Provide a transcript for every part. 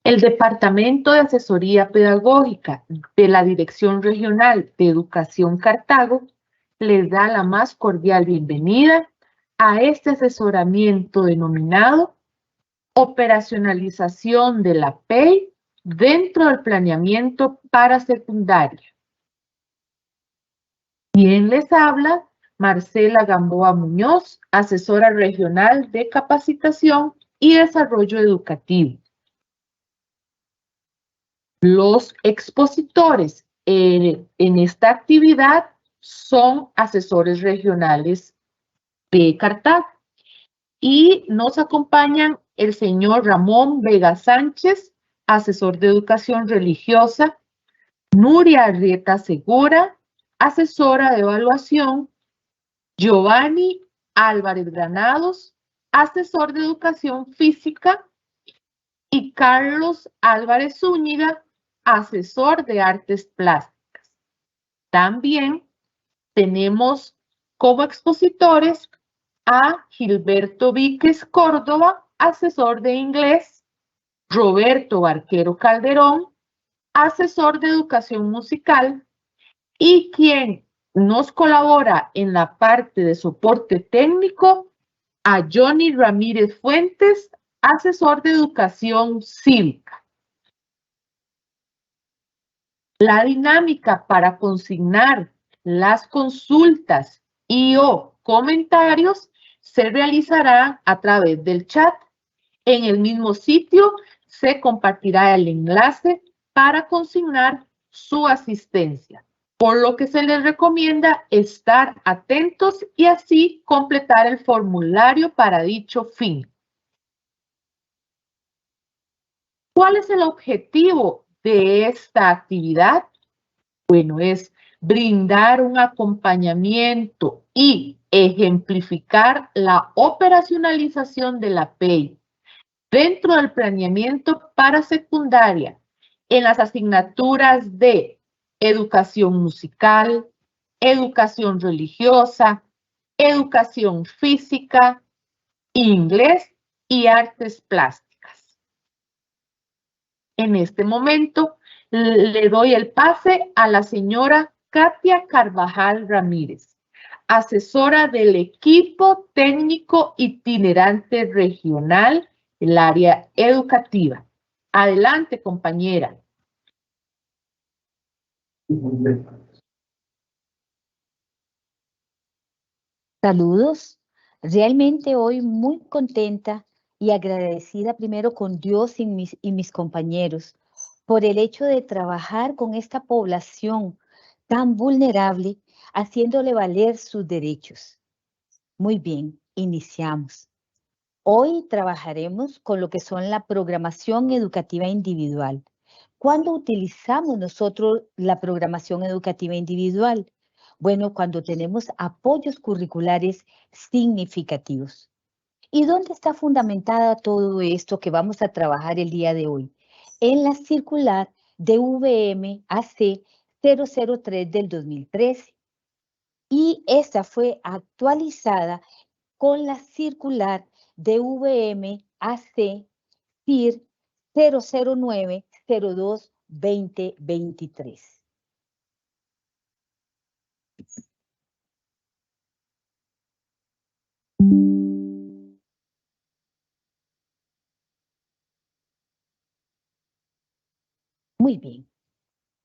El Departamento de Asesoría Pedagógica de la Dirección Regional de Educación Cartago les da la más cordial bienvenida a este asesoramiento denominado Operacionalización de la PEI dentro del planeamiento para secundaria. Quien les habla, Marcela Gamboa Muñoz, asesora regional de capacitación y desarrollo educativo. Los expositores en esta actividad son asesores regionales de Cartago y nos acompañan el señor Ramón Vega Sánchez, asesor de educación religiosa, Nuria Arrieta Segura, asesora de evaluación, Giovanni Álvarez Granados, asesor de educación física, y Carlos Álvarez Zúñiga, asesor de artes plásticas. También tenemos como expositores a Gilberto Víquez Córdoba, asesor de inglés, Roberto Barquero Calderón, asesor de educación musical, y quien nos colabora en la parte de soporte técnico, a Johnny Ramírez Fuentes, asesor de educación cívica. La dinámica para consignar las consultas y o comentarios se realizará a través del chat. En el mismo sitio se compartirá el enlace para consignar su asistencia, por lo que se les recomienda estar atentos y así completar el formulario para dicho fin. ¿Cuál es el objetivo de esta actividad? Bueno, es brindar un acompañamiento y ejemplificar la operacionalización de la PEI dentro del planeamiento para secundaria en las asignaturas de educación musical, educación religiosa, educación física, inglés y artes plásticas. En este momento le doy el pase a la señora Katia Carvajal Ramírez, asesora del equipo técnico itinerante regional del área educativa. Adelante, compañera. Saludos. Realmente hoy muy contenta y agradecida primero con Dios y mis compañeros por el hecho de trabajar con esta población tan vulnerable, haciéndole valer sus derechos. Muy bien, iniciamos. Hoy trabajaremos con lo que son la programación educativa individual. ¿Cuándo utilizamos nosotros la programación educativa individual? Bueno, cuando tenemos apoyos curriculares significativos. ¿Y dónde está fundamentada todo esto que vamos a trabajar el día de hoy? En la circular de VM-AC 003 del 2013. Y esta fue actualizada con la circular de VM-AC CIR 009-02-2023. Muy bien.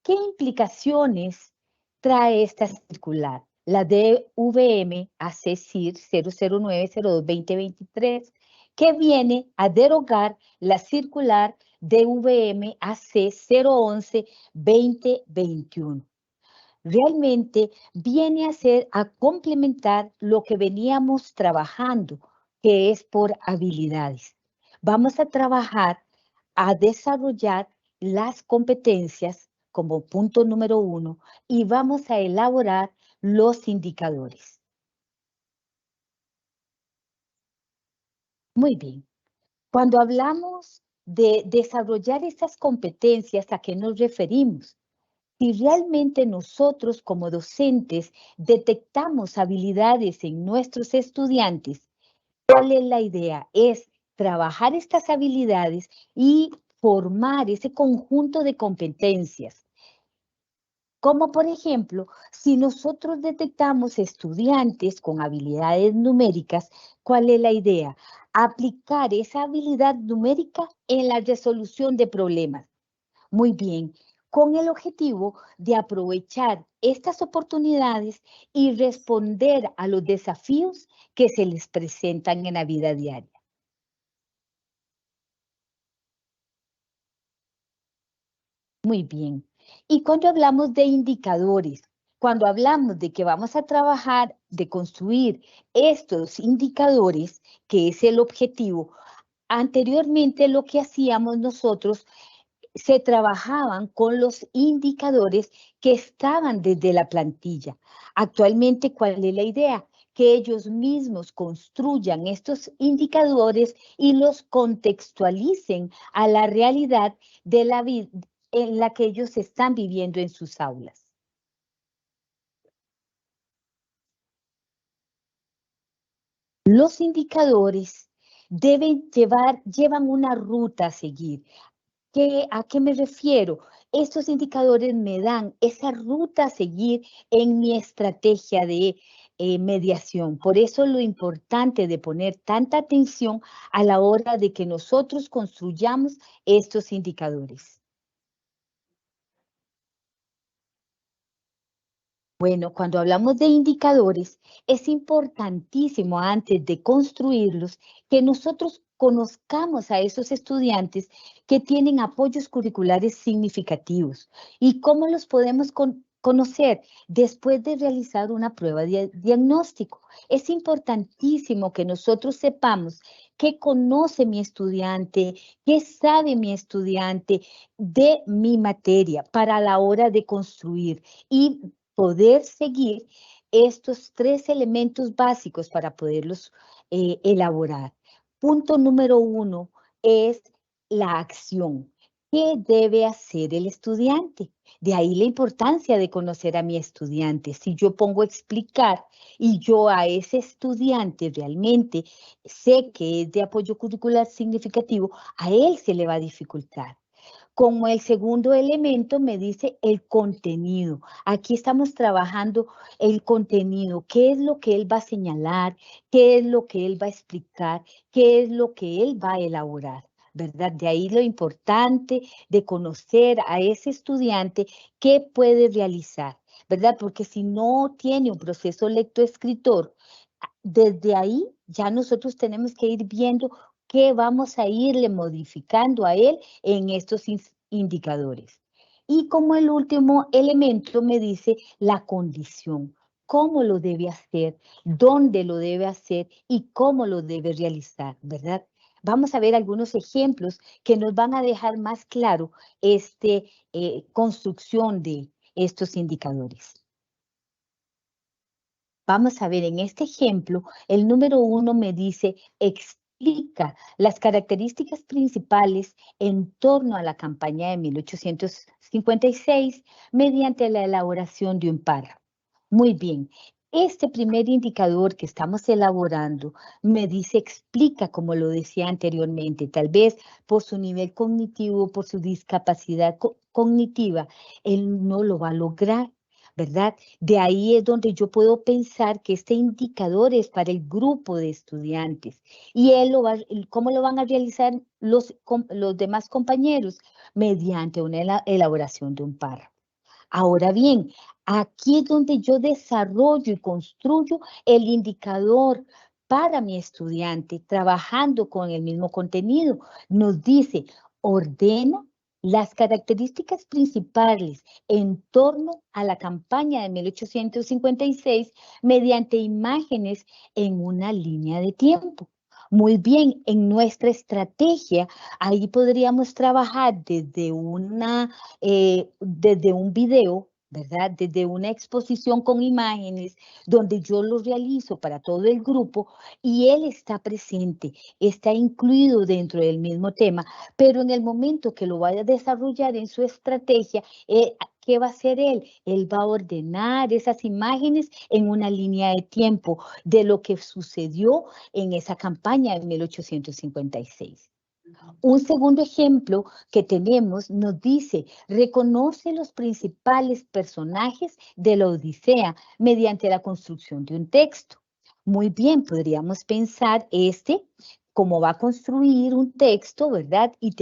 ¿Qué implicaciones trae esta circular? La de VM-AC CIR 009-02-2023, que viene a derogar la circular de VM-AC 011-2021. Realmente viene a complementar lo que veníamos trabajando, que es por habilidades. Vamos a trabajar a desarrollar las competencias como punto número 1 y vamos a elaborar los indicadores. Muy bien. Cuando hablamos de desarrollar estas competencias, ¿a qué nos referimos? Si realmente nosotros como docentes detectamos habilidades en nuestros estudiantes, ¿cuál es la idea? Es trabajar estas habilidades y formar ese conjunto de competencias. Como por ejemplo, si nosotros detectamos estudiantes con habilidades numéricas, ¿cuál es la idea? Aplicar esa habilidad numérica en la resolución de problemas. Muy bien, con el objetivo de aprovechar estas oportunidades y responder a los desafíos que se les presentan en la vida diaria. Muy bien. Y cuando hablamos de indicadores, cuando hablamos de que vamos a trabajar, de construir estos indicadores, que es el objetivo, anteriormente lo que hacíamos nosotros se trabajaban con los indicadores que estaban desde la plantilla. Actualmente, ¿cuál es la idea? Que ellos mismos construyan estos indicadores y los contextualicen a la realidad de la vida en la que ellos están viviendo en sus aulas. Los indicadores llevan una ruta a seguir. ¿A qué me refiero? Estos indicadores me dan esa ruta a seguir en mi estrategia de mediación. Por eso lo importante de poner tanta atención a la hora de que nosotros construyamos estos indicadores. Bueno, cuando hablamos de indicadores, es importantísimo antes de construirlos que nosotros conozcamos a esos estudiantes que tienen apoyos curriculares significativos. ¿Y cómo los podemos conocer? Después de realizar una prueba de diagnóstico. Es importantísimo que nosotros sepamos qué conoce mi estudiante, qué sabe mi estudiante de mi materia para la hora de construir y poder seguir estos tres elementos básicos para poderlos elaborar. Punto número 1 es la acción. ¿Qué debe hacer el estudiante? De ahí la importancia de conocer a mi estudiante. Si yo pongo a explicar y yo a ese estudiante realmente sé que es de apoyo curricular significativo, a él se le va a dificultar. Como el segundo elemento me dice el contenido. Aquí estamos trabajando el contenido, qué es lo que él va a señalar, qué es lo que él va a explicar, qué es lo que él va a elaborar, ¿verdad? De ahí lo importante de conocer a ese estudiante qué puede realizar, ¿verdad? Porque si no tiene un proceso lectoescritor, desde ahí ya nosotros tenemos que ir viendo qué vamos a irle modificando a él en estos indicadores. Y como el último elemento me dice la condición, cómo lo debe hacer, dónde lo debe hacer y cómo lo debe realizar, ¿verdad? Vamos a ver algunos ejemplos que nos van a dejar más claro esta construcción de estos indicadores. Vamos a ver, en este ejemplo, el número 1 me dice, explica las características principales en torno a la campaña de 1856 mediante la elaboración de un párrafo. Muy bien, este primer indicador que estamos elaborando me dice, explica, como lo decía anteriormente, tal vez por su nivel cognitivo, por su discapacidad cognitiva, él no lo va a lograr, ¿verdad? De ahí es donde yo puedo pensar que este indicador es para el grupo de estudiantes. ¿Y cómo lo van a realizar los demás compañeros? Mediante una elaboración de un párrafo. Ahora bien, aquí es donde yo desarrollo y construyo el indicador para mi estudiante, trabajando con el mismo contenido. Nos dice, ordena las características principales en torno a la campaña de 1856 mediante imágenes en una línea de tiempo. Muy bien, en nuestra estrategia, ahí podríamos trabajar desde un video, ¿verdad? Desde una exposición con imágenes donde yo lo realizo para todo el grupo y él está presente, está incluido dentro del mismo tema, pero en el momento que lo vaya a desarrollar en su estrategia, ¿qué va a hacer él? Él va a ordenar esas imágenes en una línea de tiempo de lo que sucedió en esa campaña en 1856. Un segundo ejemplo que tenemos nos dice, reconoce los principales personajes de la Odisea mediante la construcción de un texto. Muy bien, podríamos pensar cómo va a construir un texto, ¿verdad? Y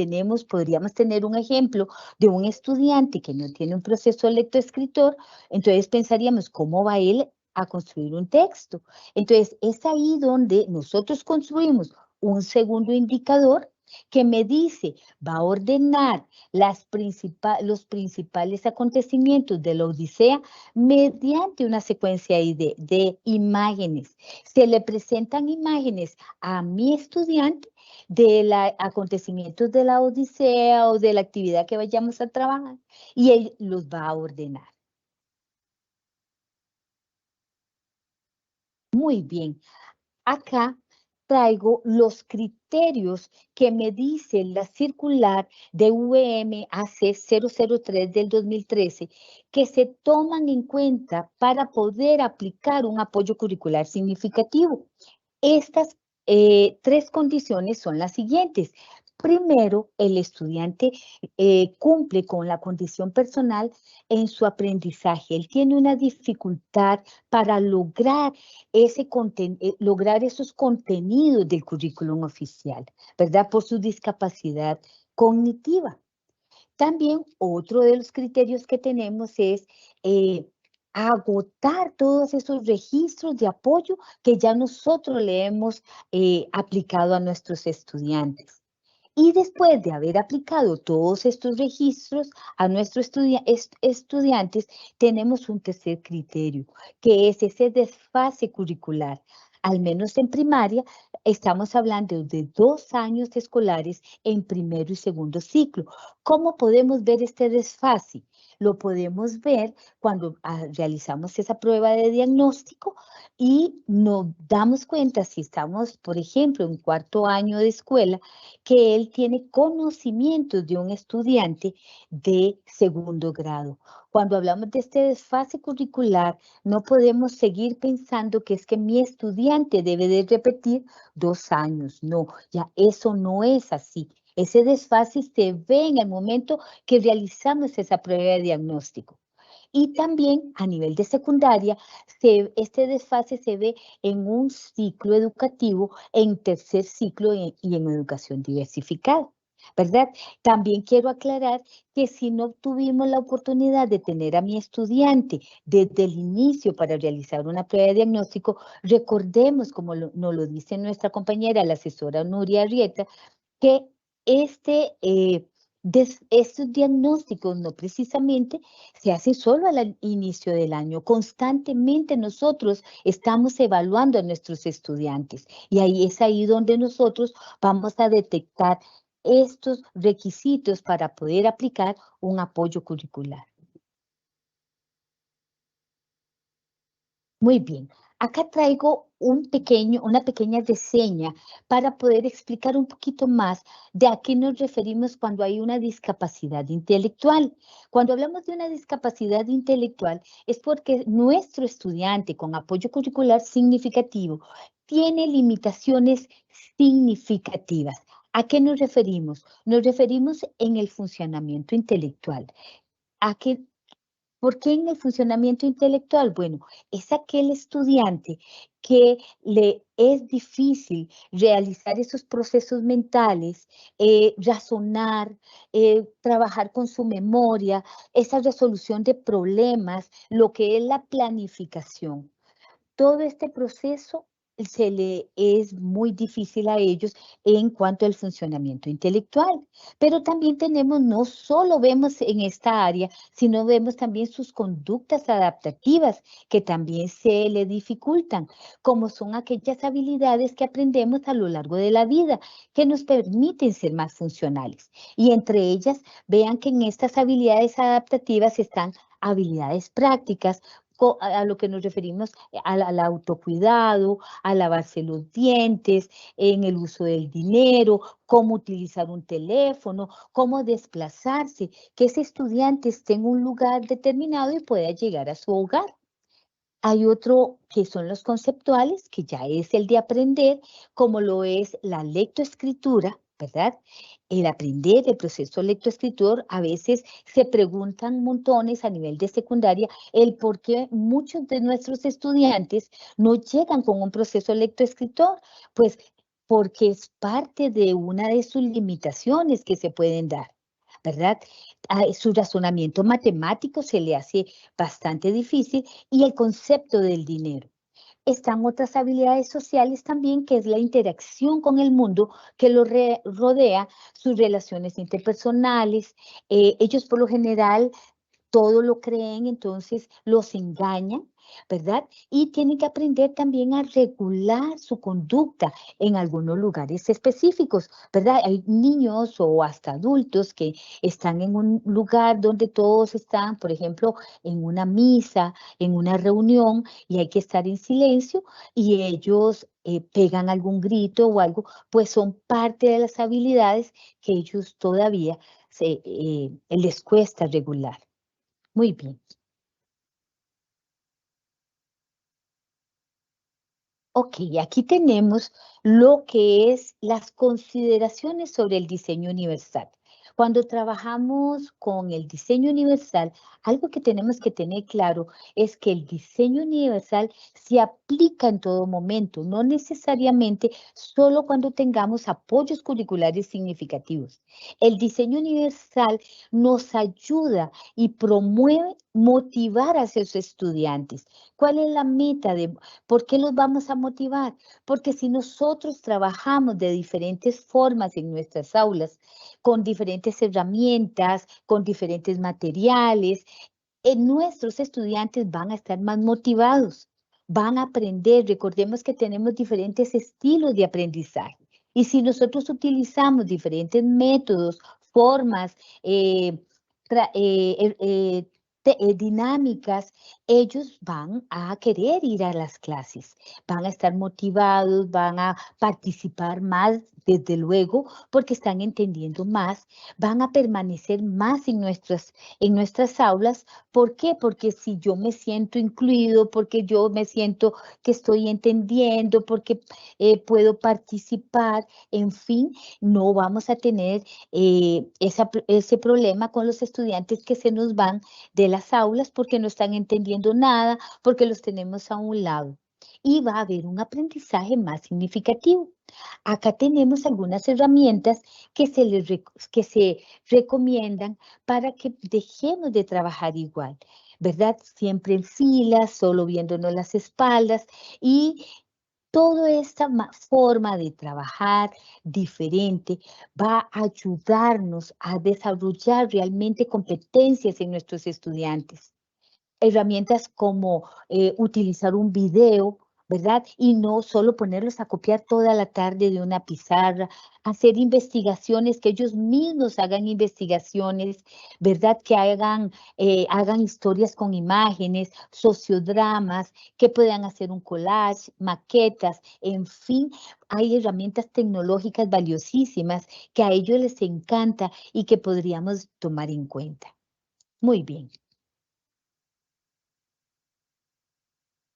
podríamos tener un ejemplo de un estudiante que no tiene un proceso lectoescritor, entonces pensaríamos, ¿cómo va él a construir un texto? Entonces, es ahí donde nosotros construimos un segundo indicador que me dice, va a ordenar los principales acontecimientos de la Odisea mediante una secuencia de imágenes. Se le presentan imágenes a mi estudiante de los acontecimientos de la Odisea o de la actividad que vayamos a trabajar y él los va a ordenar. Muy bien. Acá traigo los criterios que me dice la circular de VMAC 003 del 2013 que se toman en cuenta para poder aplicar un apoyo curricular significativo. Estas tres condiciones son las siguientes. Primero, el estudiante cumple con la condición personal en su aprendizaje. Él tiene una dificultad para lograr esos contenidos del currículum oficial, ¿verdad? Por su discapacidad cognitiva. También otro de los criterios que tenemos es agotar todos esos registros de apoyo que ya nosotros le hemos aplicado a nuestros estudiantes. Y después de haber aplicado todos estos registros a nuestros estudiantes, tenemos un tercer criterio, que es ese desfase curricular. Al menos en primaria, estamos hablando de 2 años escolares en primero y segundo ciclo. ¿Cómo podemos ver este desfase? Lo podemos ver cuando realizamos esa prueba de diagnóstico y nos damos cuenta si estamos, por ejemplo, en 4º año de escuela, que él tiene conocimientos de un estudiante de segundo grado. Cuando hablamos de este desfase curricular, no podemos seguir pensando que es que mi estudiante debe de repetir 2 años. No, ya eso no es así. Ese desfase se ve en el momento que realizamos esa prueba de diagnóstico. Y también a nivel de secundaria, este desfase se ve en un ciclo educativo, en tercer ciclo y en educación diversificada, ¿verdad? También quiero aclarar que si no tuvimos la oportunidad de tener a mi estudiante desde el inicio para realizar una prueba de diagnóstico, recordemos, como nos lo dice nuestra compañera, la asesora Nuria Arrieta, que estos diagnósticos no precisamente se hacen solo al inicio del año. Constantemente nosotros estamos evaluando a nuestros estudiantes y ahí es ahí donde nosotros vamos a detectar estos requisitos para poder aplicar un apoyo curricular. Muy bien, acá traigo una pequeña reseña para poder explicar un poquito más de a qué nos referimos cuando hay una discapacidad intelectual. Cuando hablamos de una discapacidad intelectual es porque nuestro estudiante con apoyo curricular significativo tiene limitaciones significativas. ¿A qué nos referimos? Nos referimos en el funcionamiento intelectual. ¿A qué ¿Por qué en el funcionamiento intelectual? Bueno, es aquel estudiante que le es difícil realizar esos procesos mentales, razonar, trabajar con su memoria, esa resolución de problemas, lo que es la planificación. Todo este proceso se le es muy difícil a ellos en cuanto al funcionamiento intelectual. Pero también tenemos, no solo vemos en esta área, sino vemos también sus conductas adaptativas que también se le dificultan, como son aquellas habilidades que aprendemos a lo largo de la vida, que nos permiten ser más funcionales. Y entre ellas, vean que en estas habilidades adaptativas están habilidades prácticas, a lo que nos referimos al autocuidado, a lavarse los dientes, en el uso del dinero, cómo utilizar un teléfono, cómo desplazarse, que ese estudiante esté en un lugar determinado y pueda llegar a su hogar. Hay otro que son los conceptuales, que ya es el de aprender, como lo es la lectoescritura, ¿verdad? El aprender, el proceso lectoescritor, a veces se preguntan montones a nivel de secundaria el por qué muchos de nuestros estudiantes no llegan con un proceso lectoescritor, pues porque es parte de una de sus limitaciones que se pueden dar, ¿verdad? Su razonamiento matemático se le hace bastante difícil y el concepto del dinero. Están otras habilidades sociales también, que es la interacción con el mundo que lo rodea, sus relaciones interpersonales. Ellos por lo general todo lo creen, entonces los engañan, ¿verdad? Y tienen que aprender también a regular su conducta en algunos lugares específicos, ¿verdad? Hay niños o hasta adultos que están en un lugar donde todos están, por ejemplo, en una misa, en una reunión, y hay que estar en silencio, y ellos pegan algún grito o algo, pues son parte de las habilidades que ellos todavía les cuesta regular. Muy bien. Ok, aquí tenemos lo que es las consideraciones sobre el diseño universal. Cuando trabajamos con el diseño universal, algo que tenemos que tener claro es que el diseño universal se aplica en todo momento, no necesariamente solo cuando tengamos apoyos curriculares significativos. El diseño universal nos ayuda y promueve motivar a sus estudiantes. ¿Cuál es la meta de por qué los vamos a motivar? Porque si nosotros trabajamos de diferentes formas en nuestras aulas, con diferentes herramientas, con diferentes materiales, nuestros estudiantes van a estar más motivados, van a aprender. Recordemos que tenemos diferentes estilos de aprendizaje. Y si nosotros utilizamos diferentes métodos, formas, eh, dinámicas, ellos van a querer ir a las clases, van a estar motivados, van a participar más, desde luego, porque están entendiendo más, van a permanecer más en nuestras aulas. ¿Por qué? Porque si yo me siento incluido, porque yo me siento que estoy entendiendo, porque puedo participar, en fin, no vamos a tener ese problema con los estudiantes que se nos van de las aulas porque no están entendiendo nada, porque los tenemos a un lado. Y va a haber un aprendizaje más significativo. Acá tenemos algunas herramientas que se recomiendan para que dejemos de trabajar igual, ¿verdad? Siempre en filas, solo viéndonos las espaldas, y toda esta forma de trabajar diferente va a ayudarnos a desarrollar realmente competencias en nuestros estudiantes. Herramientas como utilizar un video, ¿verdad? Y no solo ponerlos a copiar toda la tarde de una pizarra, hacer investigaciones, que ellos mismos hagan investigaciones, ¿verdad? Que hagan historias con imágenes, sociodramas, que puedan hacer un collage, maquetas, en fin, hay herramientas tecnológicas valiosísimas que a ellos les encanta y que podríamos tomar en cuenta. Muy bien.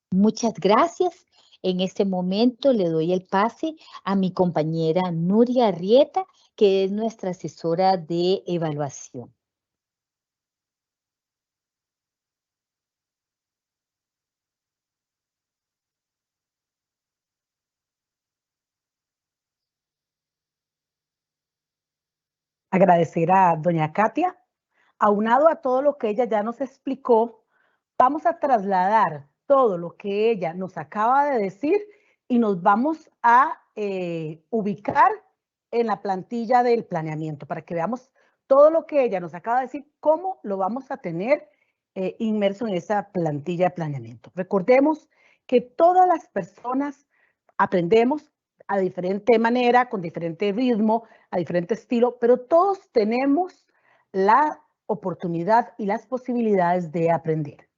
Muchas gracias. En este momento le doy el pase a mi compañera Nuria Arrieta, que es nuestra asesora de evaluación. Agradecer a doña Katia. Aunado a todo lo que ella ya nos explicó, vamos a trasladar todo lo que ella nos acaba de decir y nos vamos a ubicar en la plantilla del planeamiento para que veamos todo lo que ella nos acaba de decir, cómo lo vamos a tener inmerso en esa plantilla de planeamiento. Recordemos que todas las personas aprendemos a diferente manera, con diferente ritmo, a diferente estilo, pero todos tenemos la oportunidad y las posibilidades de aprender.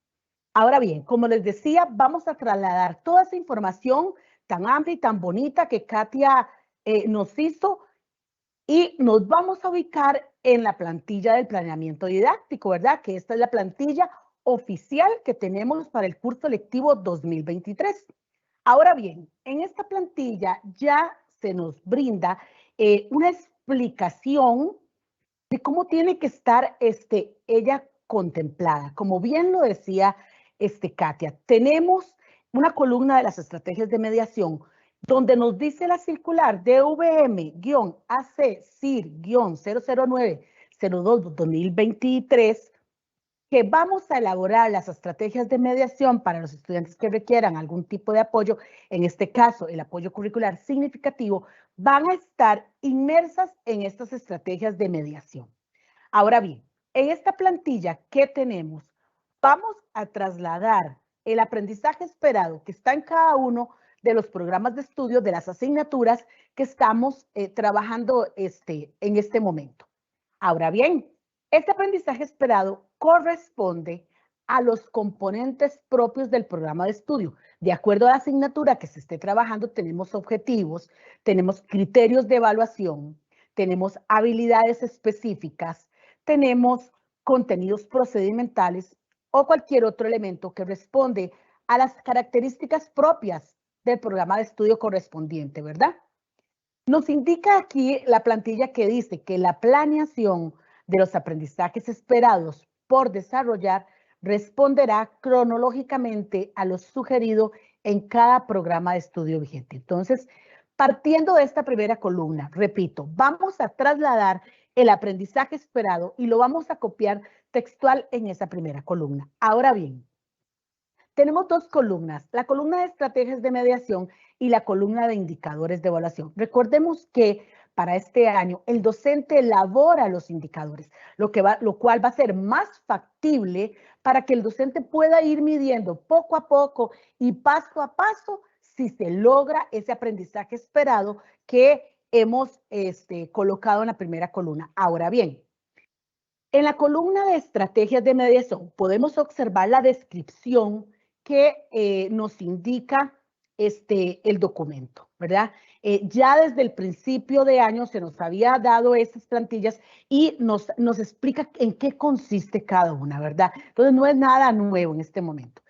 Ahora bien, como les decía, vamos a trasladar toda esa información tan amplia y tan bonita que Katia nos hizo y nos vamos a ubicar en la plantilla del planeamiento didáctico, ¿verdad? Que esta es la plantilla oficial que tenemos para el curso lectivo 2023. Ahora bien, en esta plantilla ya se nos brinda una explicación de cómo tiene que estar ella contemplada. Como bien lo decía Katia, tenemos una columna de las estrategias de mediación donde nos dice la circular DVM-AC-CIR-009-02-2023 que vamos a elaborar las estrategias de mediación para los estudiantes que requieran algún tipo de apoyo, en este caso el apoyo curricular significativo, van a estar inmersas en estas estrategias de mediación. Ahora bien, en esta plantilla que tenemos, vamos a trasladar el aprendizaje esperado que está en cada uno de los programas de estudio, de las asignaturas que estamos trabajando en este momento. Ahora bien, este aprendizaje esperado corresponde a los componentes propios del programa de estudio. De acuerdo a la asignatura que se esté trabajando, tenemos objetivos, tenemos criterios de evaluación, tenemos habilidades específicas, tenemos contenidos procedimentales o cualquier otro elemento que responde a las características propias del programa de estudio correspondiente, ¿verdad? Nos indica aquí la plantilla que dice que la planeación de los aprendizajes esperados por desarrollar responderá cronológicamente a lo sugerido en cada programa de estudio vigente. Entonces, partiendo de esta primera columna, repito, vamos a trasladar el aprendizaje esperado y lo vamos a copiar textual en esa primera columna. Ahora bien, tenemos dos columnas, la columna de estrategias de mediación y la columna de indicadores de evaluación. Recordemos que para este año el docente elabora los indicadores, lo cual va a ser más factible para que el docente pueda ir midiendo poco a poco y paso a paso si se logra ese aprendizaje esperado que hemos colocado en la primera columna. Ahora bien, en la columna de estrategias de mediación podemos observar la descripción que nos indica el documento, ¿verdad? Ya desde el principio de año se nos había dado estas plantillas y nos explica en qué consiste cada una, ¿verdad? Entonces no es nada nuevo en este momento.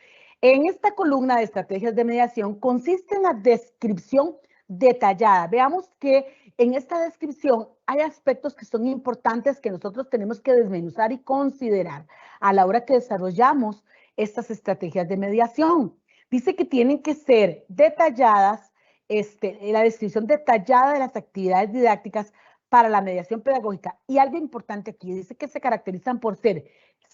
En esta columna de estrategias de mediación consiste en la descripción detallada. Veamos que en esta descripción hay aspectos que son importantes que nosotros tenemos que desmenuzar y considerar a la hora que desarrollamos estas estrategias de mediación. Dice que tienen que ser detalladas, la descripción detallada de las actividades didácticas para la mediación pedagógica. Y algo importante aquí, dice que se caracterizan por ser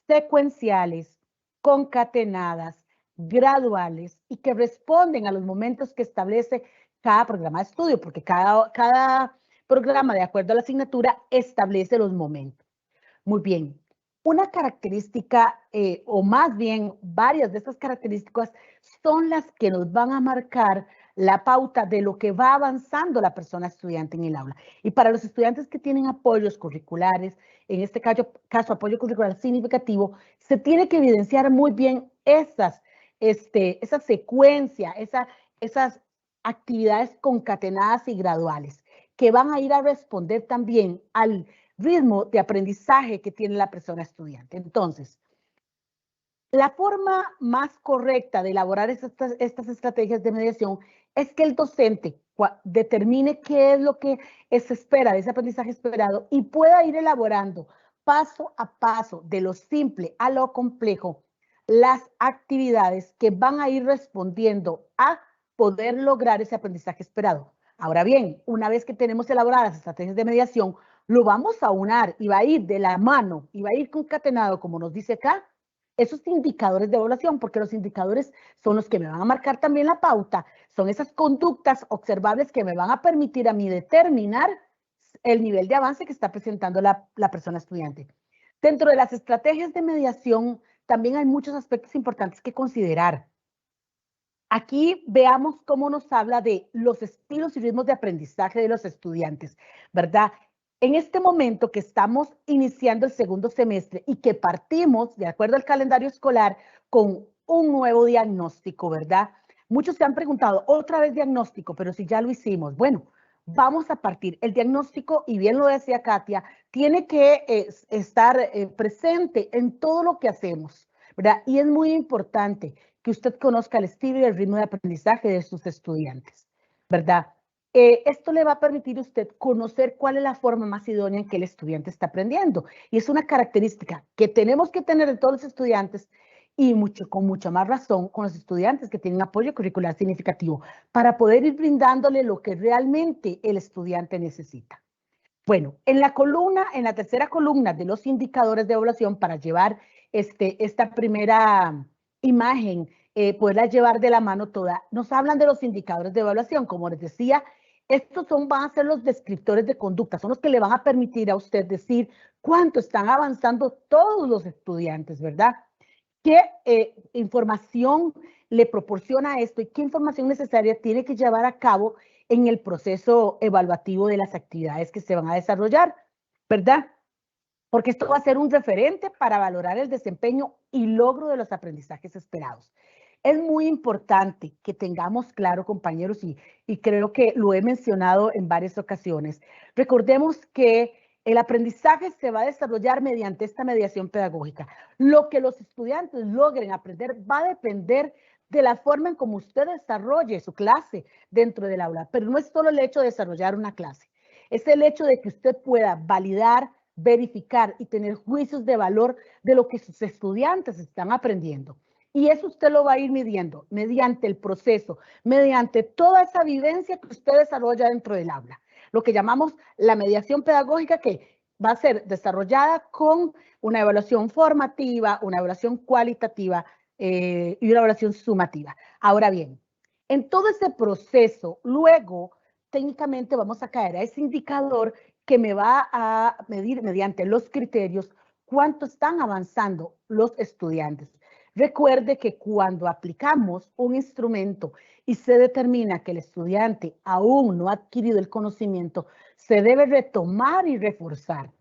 secuenciales, concatenadas, graduales y que responden a los momentos que establece cada programa de estudio, porque cada programa, de acuerdo a la asignatura, establece los momentos. Muy bien. Una característica, o más bien varias de estas características, son las que nos van a marcar la pauta de lo que va avanzando la persona estudiante en el aula. Y para los estudiantes que tienen apoyos curriculares, en este caso apoyo curricular significativo, se tiene que evidenciar muy bien esa secuencia, esas actividades concatenadas y graduales, que van a ir a responder también al ritmo de aprendizaje que tiene la persona estudiante. Entonces, la forma más correcta de elaborar estas estrategias de mediación es que el docente determine qué es lo que se espera de ese aprendizaje esperado y pueda ir elaborando paso a paso, de lo simple a lo complejo, las actividades que van a ir respondiendo a poder lograr ese aprendizaje esperado. Ahora bien, una vez que tenemos elaboradas las estrategias de mediación, lo vamos a unar y va a ir de la mano y va a ir concatenado, como nos dice acá, esos indicadores de evaluación, porque los indicadores son los que me van a marcar también la pauta, son esas conductas observables que me van a permitir a mí determinar el nivel de avance que está presentando la persona estudiante. Dentro de las estrategias de mediación también hay muchos aspectos importantes que considerar. Aquí veamos cómo nos habla de los estilos y ritmos de aprendizaje de los estudiantes, ¿verdad? En este momento que estamos iniciando el segundo semestre y que partimos, de acuerdo al calendario escolar, con un nuevo diagnóstico, ¿verdad? Muchos se han preguntado, otra vez diagnóstico, pero si ya lo hicimos. Bueno, vamos a partir. El diagnóstico, y bien lo decía Katia, tiene que estar presente en todo lo que hacemos, ¿verdad? Y es muy importante que usted conozca el estilo y el ritmo de aprendizaje de sus estudiantes, ¿verdad? Esto le va a permitir a usted conocer cuál es la forma más idónea en que el estudiante está aprendiendo. Y es una característica que tenemos que tener en todos los estudiantes y con mucha más razón con los estudiantes que tienen apoyo curricular significativo para poder ir brindándole lo que realmente el estudiante necesita. Bueno, en la tercera columna de los indicadores de evaluación para llevar esta primera imagen, poderla llevar de la mano toda, nos hablan de los indicadores de evaluación. Como les decía, estos van a ser los descriptores de conducta, son los que le van a permitir a usted decir cuánto están avanzando todos los estudiantes, ¿verdad? ¿Qué información le proporciona esto y qué información necesaria tiene que llevar a cabo en el proceso evaluativo de las actividades que se van a desarrollar, ¿verdad? Porque esto va a ser un referente para valorar el desempeño y logro de los aprendizajes esperados. Es muy importante que tengamos claro, compañeros, y creo que lo he mencionado en varias ocasiones. Recordemos que el aprendizaje se va a desarrollar mediante esta mediación pedagógica. Lo que los estudiantes logren aprender va a depender de la forma en cómo usted desarrolle su clase dentro del aula. Pero no es solo el hecho de desarrollar una clase, es el hecho de que usted pueda validar, verificar y tener juicios de valor de lo que sus estudiantes están aprendiendo. Y eso usted lo va a ir midiendo mediante el proceso, mediante toda esa vivencia que usted desarrolla dentro del aula. Lo que llamamos la mediación pedagógica, que va a ser desarrollada con una evaluación formativa, una evaluación cualitativa y una evaluación sumativa. Ahora bien, en todo ese proceso, luego, técnicamente vamos a caer a ese indicador que me va a medir mediante los criterios cuánto están avanzando los estudiantes. Recuerde que cuando aplicamos un instrumento y se determina que el estudiante aún no ha adquirido el conocimiento, se debe retomar y reforzar.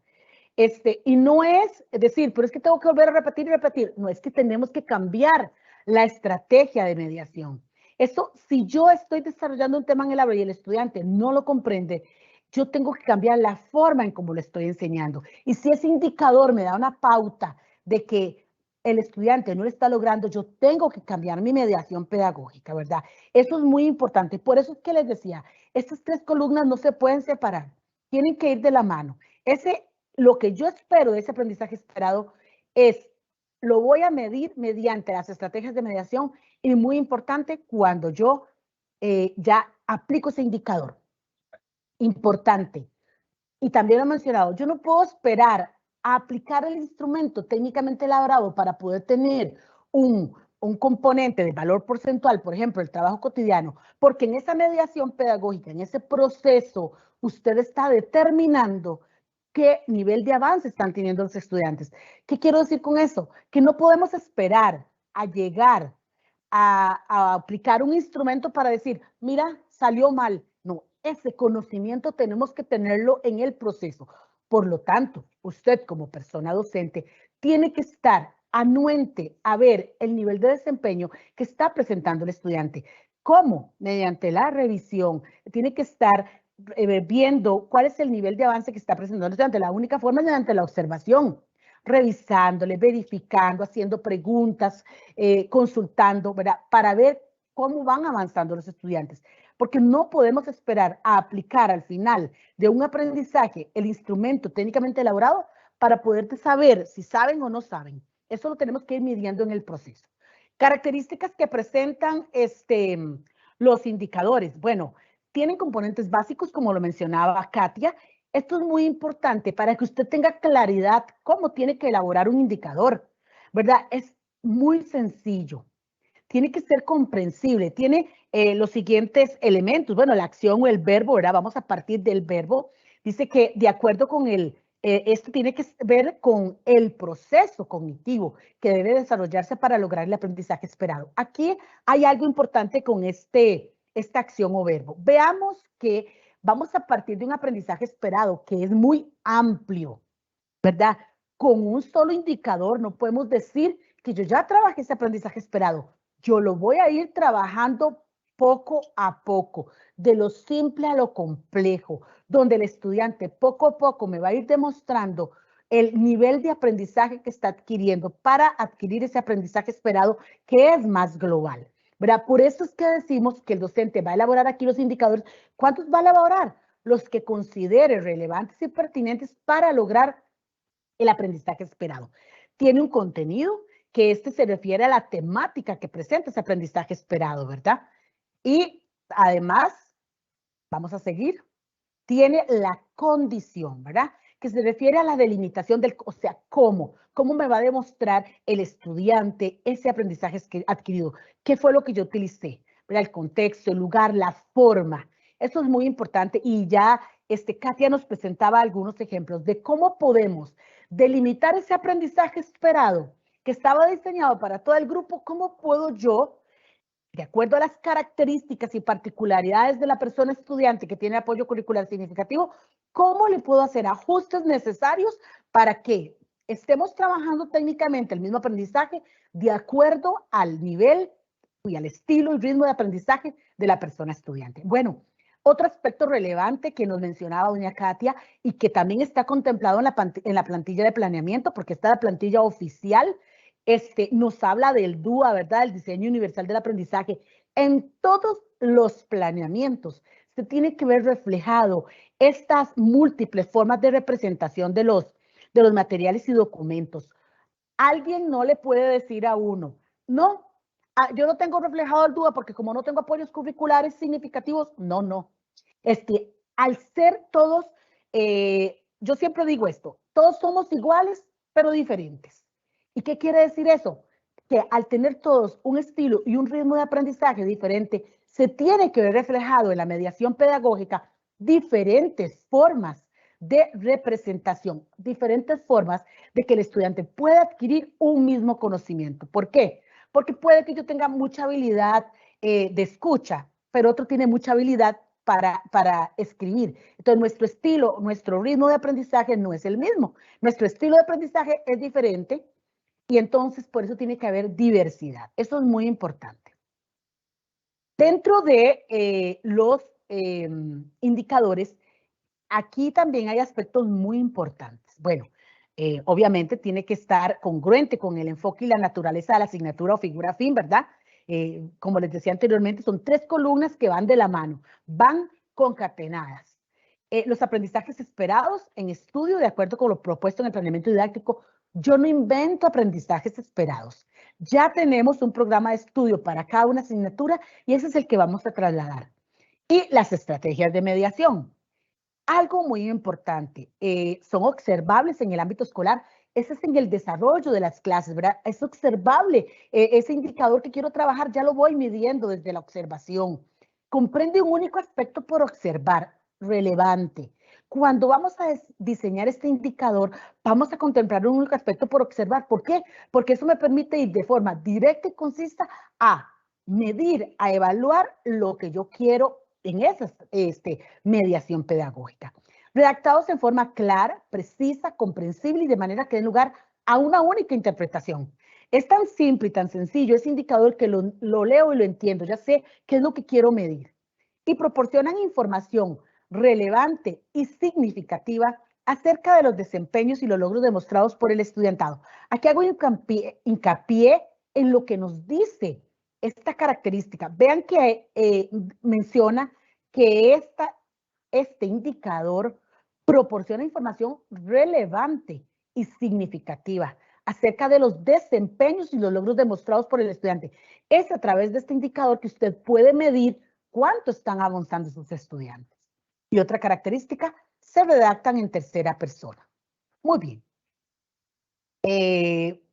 Y no es decir, pero es que tengo que volver a repetir y repetir. No, es que tenemos que cambiar la estrategia de mediación. Eso, si yo estoy desarrollando un tema en el aula y el estudiante no lo comprende, yo tengo que cambiar la forma en cómo lo estoy enseñando. Y si ese indicador me da una pauta de que el estudiante no lo está logrando, yo tengo que cambiar mi mediación pedagógica, ¿verdad? Eso es muy importante. Por eso es que les decía, estas tres columnas no se pueden separar, tienen que ir de la mano. Lo que yo espero de ese aprendizaje esperado es, lo voy a medir mediante las estrategias de mediación y muy importante cuando yo ya aplico ese indicador. Importante. Y también lo he mencionado, yo no puedo esperar a aplicar el instrumento técnicamente elaborado para poder tener un componente de valor porcentual, por ejemplo, el trabajo cotidiano, porque en esa mediación pedagógica, en ese proceso, usted está determinando qué nivel de avance están teniendo los estudiantes. ¿Qué quiero decir con eso? Que no podemos esperar a llegar a aplicar un instrumento para decir, mira, salió mal. No, ese conocimiento tenemos que tenerlo en el proceso. Por lo tanto, usted como persona docente tiene que estar anuente a ver el nivel de desempeño que está presentando el estudiante. ¿Cómo? Mediante la revisión. Tiene que estar viendo cuál es el nivel de avance que está presentando el estudiante. La única forma es mediante la observación, revisándole, verificando, haciendo preguntas, consultando, ¿verdad? Para ver cómo van avanzando los estudiantes. Porque no podemos esperar a aplicar al final de un aprendizaje el instrumento técnicamente elaborado para poder saber si saben o no saben. Eso lo tenemos que ir midiendo en el proceso. Características que presentan los indicadores. Bueno, tienen componentes básicos, como lo mencionaba Katia. Esto es muy importante para que usted tenga claridad cómo tiene que elaborar un indicador, ¿verdad? Es muy sencillo. Tiene que ser comprensible. Tiene los siguientes elementos. Bueno, la acción o el verbo, ¿verdad? Vamos a partir del verbo. Dice que de acuerdo con esto tiene que ver con el proceso cognitivo que debe desarrollarse para lograr el aprendizaje esperado. Aquí hay algo importante con esta acción o verbo. Veamos que vamos a partir de un aprendizaje esperado que es muy amplio, ¿verdad? Con un solo indicador no podemos decir que yo ya trabajé ese aprendizaje esperado. Yo lo voy a ir trabajando poco a poco, de lo simple a lo complejo, donde el estudiante poco a poco me va a ir demostrando el nivel de aprendizaje que está adquiriendo para adquirir ese aprendizaje esperado que es más global, ¿verdad? Por eso es que decimos que el docente va a elaborar aquí los indicadores. ¿Cuántos va a elaborar? Los que considere relevantes y pertinentes para lograr el aprendizaje esperado. Tiene un contenido que se refiere a la temática que presenta ese aprendizaje esperado, ¿verdad? Y además, vamos a seguir, tiene la condición, ¿verdad? Que se refiere a la delimitación del, o sea, cómo me va a demostrar el estudiante ese aprendizaje adquirido, qué fue lo que yo utilicé, ¿verdad? El contexto, el lugar, la forma. Eso es muy importante y ya Katia nos presentaba algunos ejemplos de cómo podemos delimitar ese aprendizaje esperado que estaba diseñado para todo el grupo. ¿Cómo puedo yo, de acuerdo a las características y particularidades de la persona estudiante que tiene apoyo curricular significativo, cómo le puedo hacer ajustes necesarios para que estemos trabajando técnicamente el mismo aprendizaje de acuerdo al nivel y al estilo y ritmo de aprendizaje de la persona estudiante? Bueno, otro aspecto relevante que nos mencionaba doña Katia y que también está contemplado en la plantilla de planeamiento, porque está la plantilla oficial, nos habla del DUA, ¿verdad? El diseño universal del aprendizaje. En todos los planeamientos se tiene que ver reflejado estas múltiples formas de representación de los materiales y documentos. Alguien no le puede decir a uno, no, yo no tengo reflejado el DUA porque como no tengo apoyos curriculares significativos, no. Al ser todos, yo siempre digo esto, todos somos iguales, pero diferentes. ¿Y qué quiere decir eso? Que al tener todos un estilo y un ritmo de aprendizaje diferente, se tiene que ver reflejado en la mediación pedagógica diferentes formas de representación, diferentes formas de que el estudiante pueda adquirir un mismo conocimiento. ¿Por qué? Porque puede que yo tenga mucha habilidad de escucha, pero otro tiene mucha habilidad para escribir. Entonces, nuestro estilo, nuestro ritmo de aprendizaje no es el mismo. Nuestro estilo de aprendizaje es diferente y entonces por eso tiene que haber diversidad. Eso es muy importante. Dentro de los indicadores, aquí también hay aspectos muy importantes. Bueno, obviamente tiene que estar congruente con el enfoque y la naturaleza de la asignatura o figura fin, ¿verdad? Como les decía anteriormente, son 3 columnas que van de la mano, van concatenadas. Los aprendizajes esperados en estudio, de acuerdo con lo propuesto en el planeamiento didáctico, yo no invento aprendizajes esperados. Ya tenemos un programa de estudio para cada una asignatura y ese es el que vamos a trasladar. Y las estrategias de mediación. Algo muy importante, son observables en el ámbito escolar. Ese es en el desarrollo de las clases, ¿verdad? Es observable. Ese indicador que quiero trabajar ya lo voy midiendo desde la observación. Comprende un único aspecto por observar, relevante. Cuando vamos a diseñar este indicador, vamos a contemplar un único aspecto por observar. ¿Por qué? Porque eso me permite ir de forma directa y concisa a medir, a evaluar lo que yo quiero en esa mediación pedagógica. Redactados en forma clara, precisa, comprensible y de manera que den lugar a una única interpretación. Es tan simple y tan sencillo ese indicador que lo leo y lo entiendo, ya sé qué es lo que quiero medir. Y proporcionan información relevante y significativa acerca de los desempeños y los logros demostrados por el estudiantado. Aquí hago hincapié en lo que nos dice esta característica. Vean que menciona que este indicador proporciona información relevante y significativa acerca de los desempeños y los logros demostrados por el estudiante. Es a través de este indicador que usted puede medir cuánto están avanzando sus estudiantes. Y otra característica, se redactan en tercera persona. Muy bien.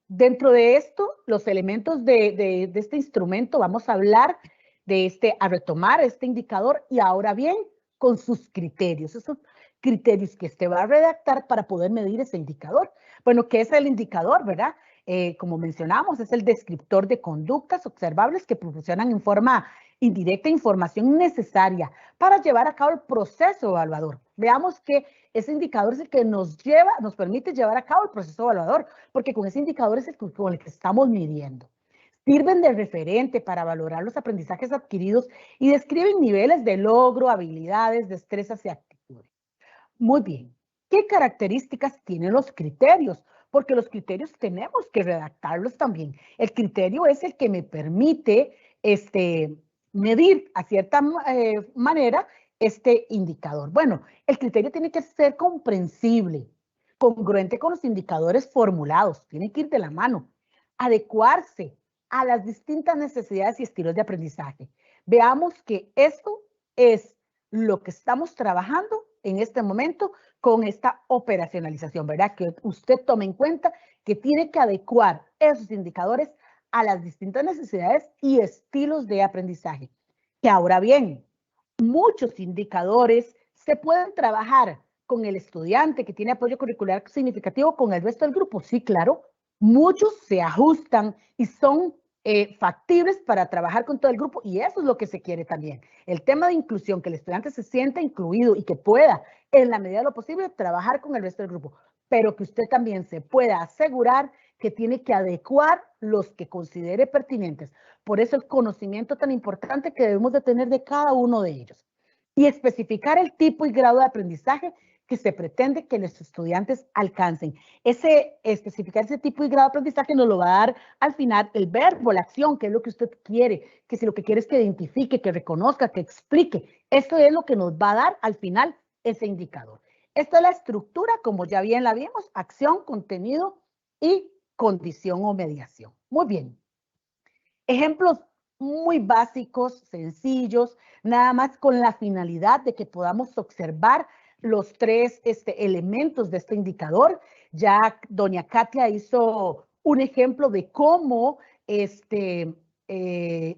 Dentro de esto, los elementos de este instrumento, vamos a hablar de a retomar este indicador y ahora bien, con sus criterios, esos criterios que usted va a redactar para poder medir ese indicador. Bueno, ¿qué es el indicador, verdad? Como mencionamos, es el descriptor de conductas observables que proporcionan en forma indirecta información necesaria para llevar a cabo el proceso evaluador. Veamos que ese indicador es el que nos permite llevar a cabo el proceso evaluador, porque con ese indicador es con el que estamos midiendo. Sirven de referente para valorar los aprendizajes adquiridos y describen niveles de logro, habilidades, destrezas y actitudes. Muy bien. ¿Qué características tienen los criterios? Porque los criterios tenemos que redactarlos también. El criterio es el que me permite medir a cierta manera este indicador. Bueno, el criterio tiene que ser comprensible, congruente con los indicadores formulados, tiene que ir de la mano, adecuarse a las distintas necesidades y estilos de aprendizaje. Veamos que esto es lo que estamos trabajando en este momento con esta operacionalización, ¿verdad? Que usted tome en cuenta que tiene que adecuar esos indicadores a las distintas necesidades y estilos de aprendizaje. Que ahora bien, muchos indicadores se pueden trabajar con el estudiante que tiene apoyo curricular significativo con el resto del grupo. Sí, claro, muchos se ajustan y son factibles para trabajar con todo el grupo y eso es lo que se quiere también. El tema de inclusión, que el estudiante se sienta incluido y que pueda, en la medida de lo posible, trabajar con el resto del grupo, pero que usted también se pueda asegurar que tiene que adecuar los que considere pertinentes. Por eso el conocimiento tan importante que debemos de tener de cada uno de ellos y especificar el tipo y grado de aprendizaje que se pretende que los estudiantes alcancen. Especificar ese tipo y grado de aprendizaje nos lo va a dar al final el verbo, la acción, que es lo que usted quiere, que si lo que quiere es que identifique, que reconozca, que explique. Esto es lo que nos va a dar al final ese indicador. Esta es la estructura, como ya bien la vimos, acción, contenido y condición o mediación. Muy bien. Ejemplos muy básicos, sencillos, nada más con la finalidad de que podamos observar los tres elementos de este indicador. Ya doña Katia hizo un ejemplo de cómo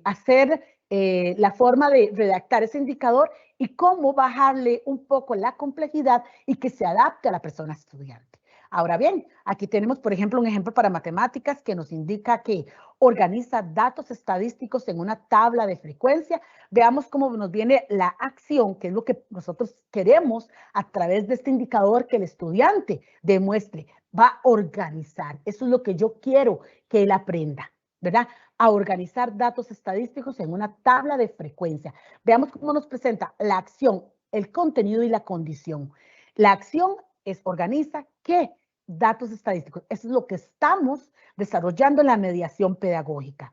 hacer la forma de redactar ese indicador y cómo bajarle un poco la complejidad y que se adapte a la persona estudiante. Ahora bien, aquí tenemos, por ejemplo, un ejemplo para matemáticas que nos indica que organiza datos estadísticos en una tabla de frecuencia. Veamos cómo nos viene la acción, que es lo que nosotros queremos a través de este indicador que el estudiante demuestre. Va a organizar. Eso es lo que yo quiero que él aprenda, ¿verdad? A organizar datos estadísticos en una tabla de frecuencia. Veamos cómo nos presenta la acción, el contenido y la condición. La acción es organiza, ¿qué? Datos estadísticos. Eso es lo que estamos desarrollando en la mediación pedagógica.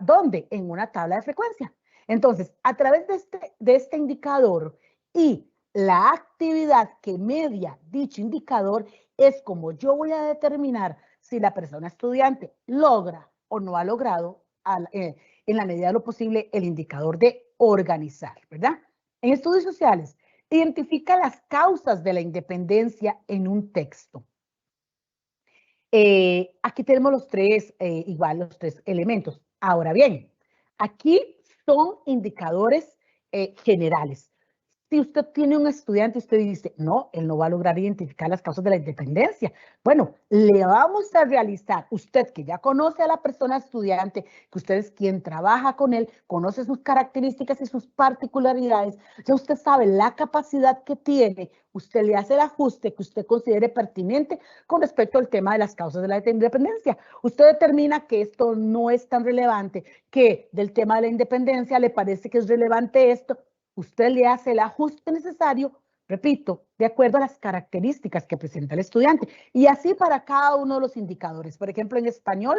¿Dónde? En una tabla de frecuencia. Entonces, a través de este indicador y la actividad que media dicho indicador es como yo voy a determinar si la persona estudiante logra o no ha logrado en la medida de lo posible el indicador de organizar, ¿verdad? En estudios sociales, identifica las causas de la independencia en un texto. Aquí tenemos los tres elementos. Ahora bien, aquí son indicadores generales. Si usted tiene un estudiante y usted dice, no, él no va a lograr identificar las causas de la independencia. Bueno, le vamos a realizar, usted que ya conoce a la persona estudiante, que usted es quien trabaja con él, conoce sus características y sus particularidades, ya usted sabe la capacidad que tiene, usted le hace el ajuste que usted considere pertinente con respecto al tema de las causas de la independencia. Usted determina que esto no es tan relevante, que del tema de la independencia le parece que es relevante esto. Usted le hace el ajuste necesario, repito, de acuerdo a las características que presenta el estudiante. Y así para cada uno de los indicadores. Por ejemplo, en español,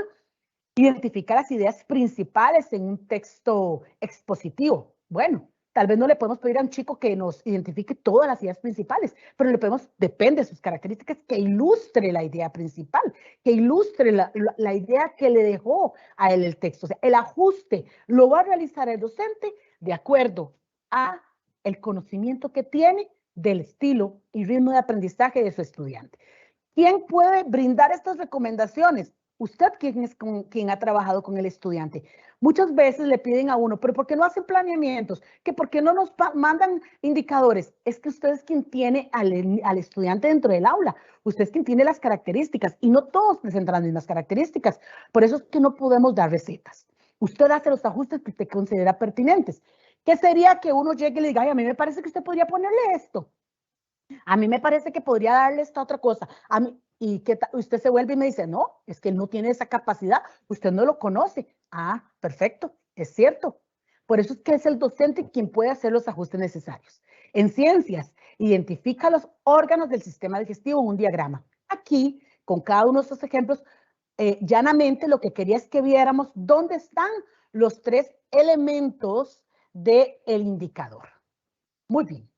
identificar las ideas principales en un texto expositivo. Bueno, tal vez no le podemos pedir a un chico que nos identifique todas las ideas principales, pero le podemos, depende de sus características, que ilustre la idea principal, que ilustre la idea que le dejó a él el texto. O sea, el ajuste lo va a realizar el docente de acuerdo a el conocimiento que tiene del estilo y ritmo de aprendizaje de su estudiante. ¿Quién puede brindar estas recomendaciones? Usted, quien ha trabajado con el estudiante. Muchas veces le piden a uno, pero ¿por qué no hacen planeamientos? ¿Que por qué no nos mandan indicadores? Es que usted es quien tiene al estudiante dentro del aula. Usted es quien tiene las características y no todos presentan las mismas características. Por eso es que no podemos dar recetas. Usted hace los ajustes que usted considera pertinentes. ¿Qué sería que uno llegue y le diga, ay, a mí me parece que usted podría ponerle esto? A mí me parece que podría darle esta otra cosa. A mí, y que usted se vuelve y me dice, no, es que él no tiene esa capacidad, usted no lo conoce. Ah, perfecto, es cierto. Por eso es que es el docente quien puede hacer los ajustes necesarios. En ciencias, identifica los órganos del sistema digestivo en un diagrama. Aquí, con cada uno de estos ejemplos, llanamente lo que quería es que viéramos dónde están los 3 elementos del indicador. Muy bien.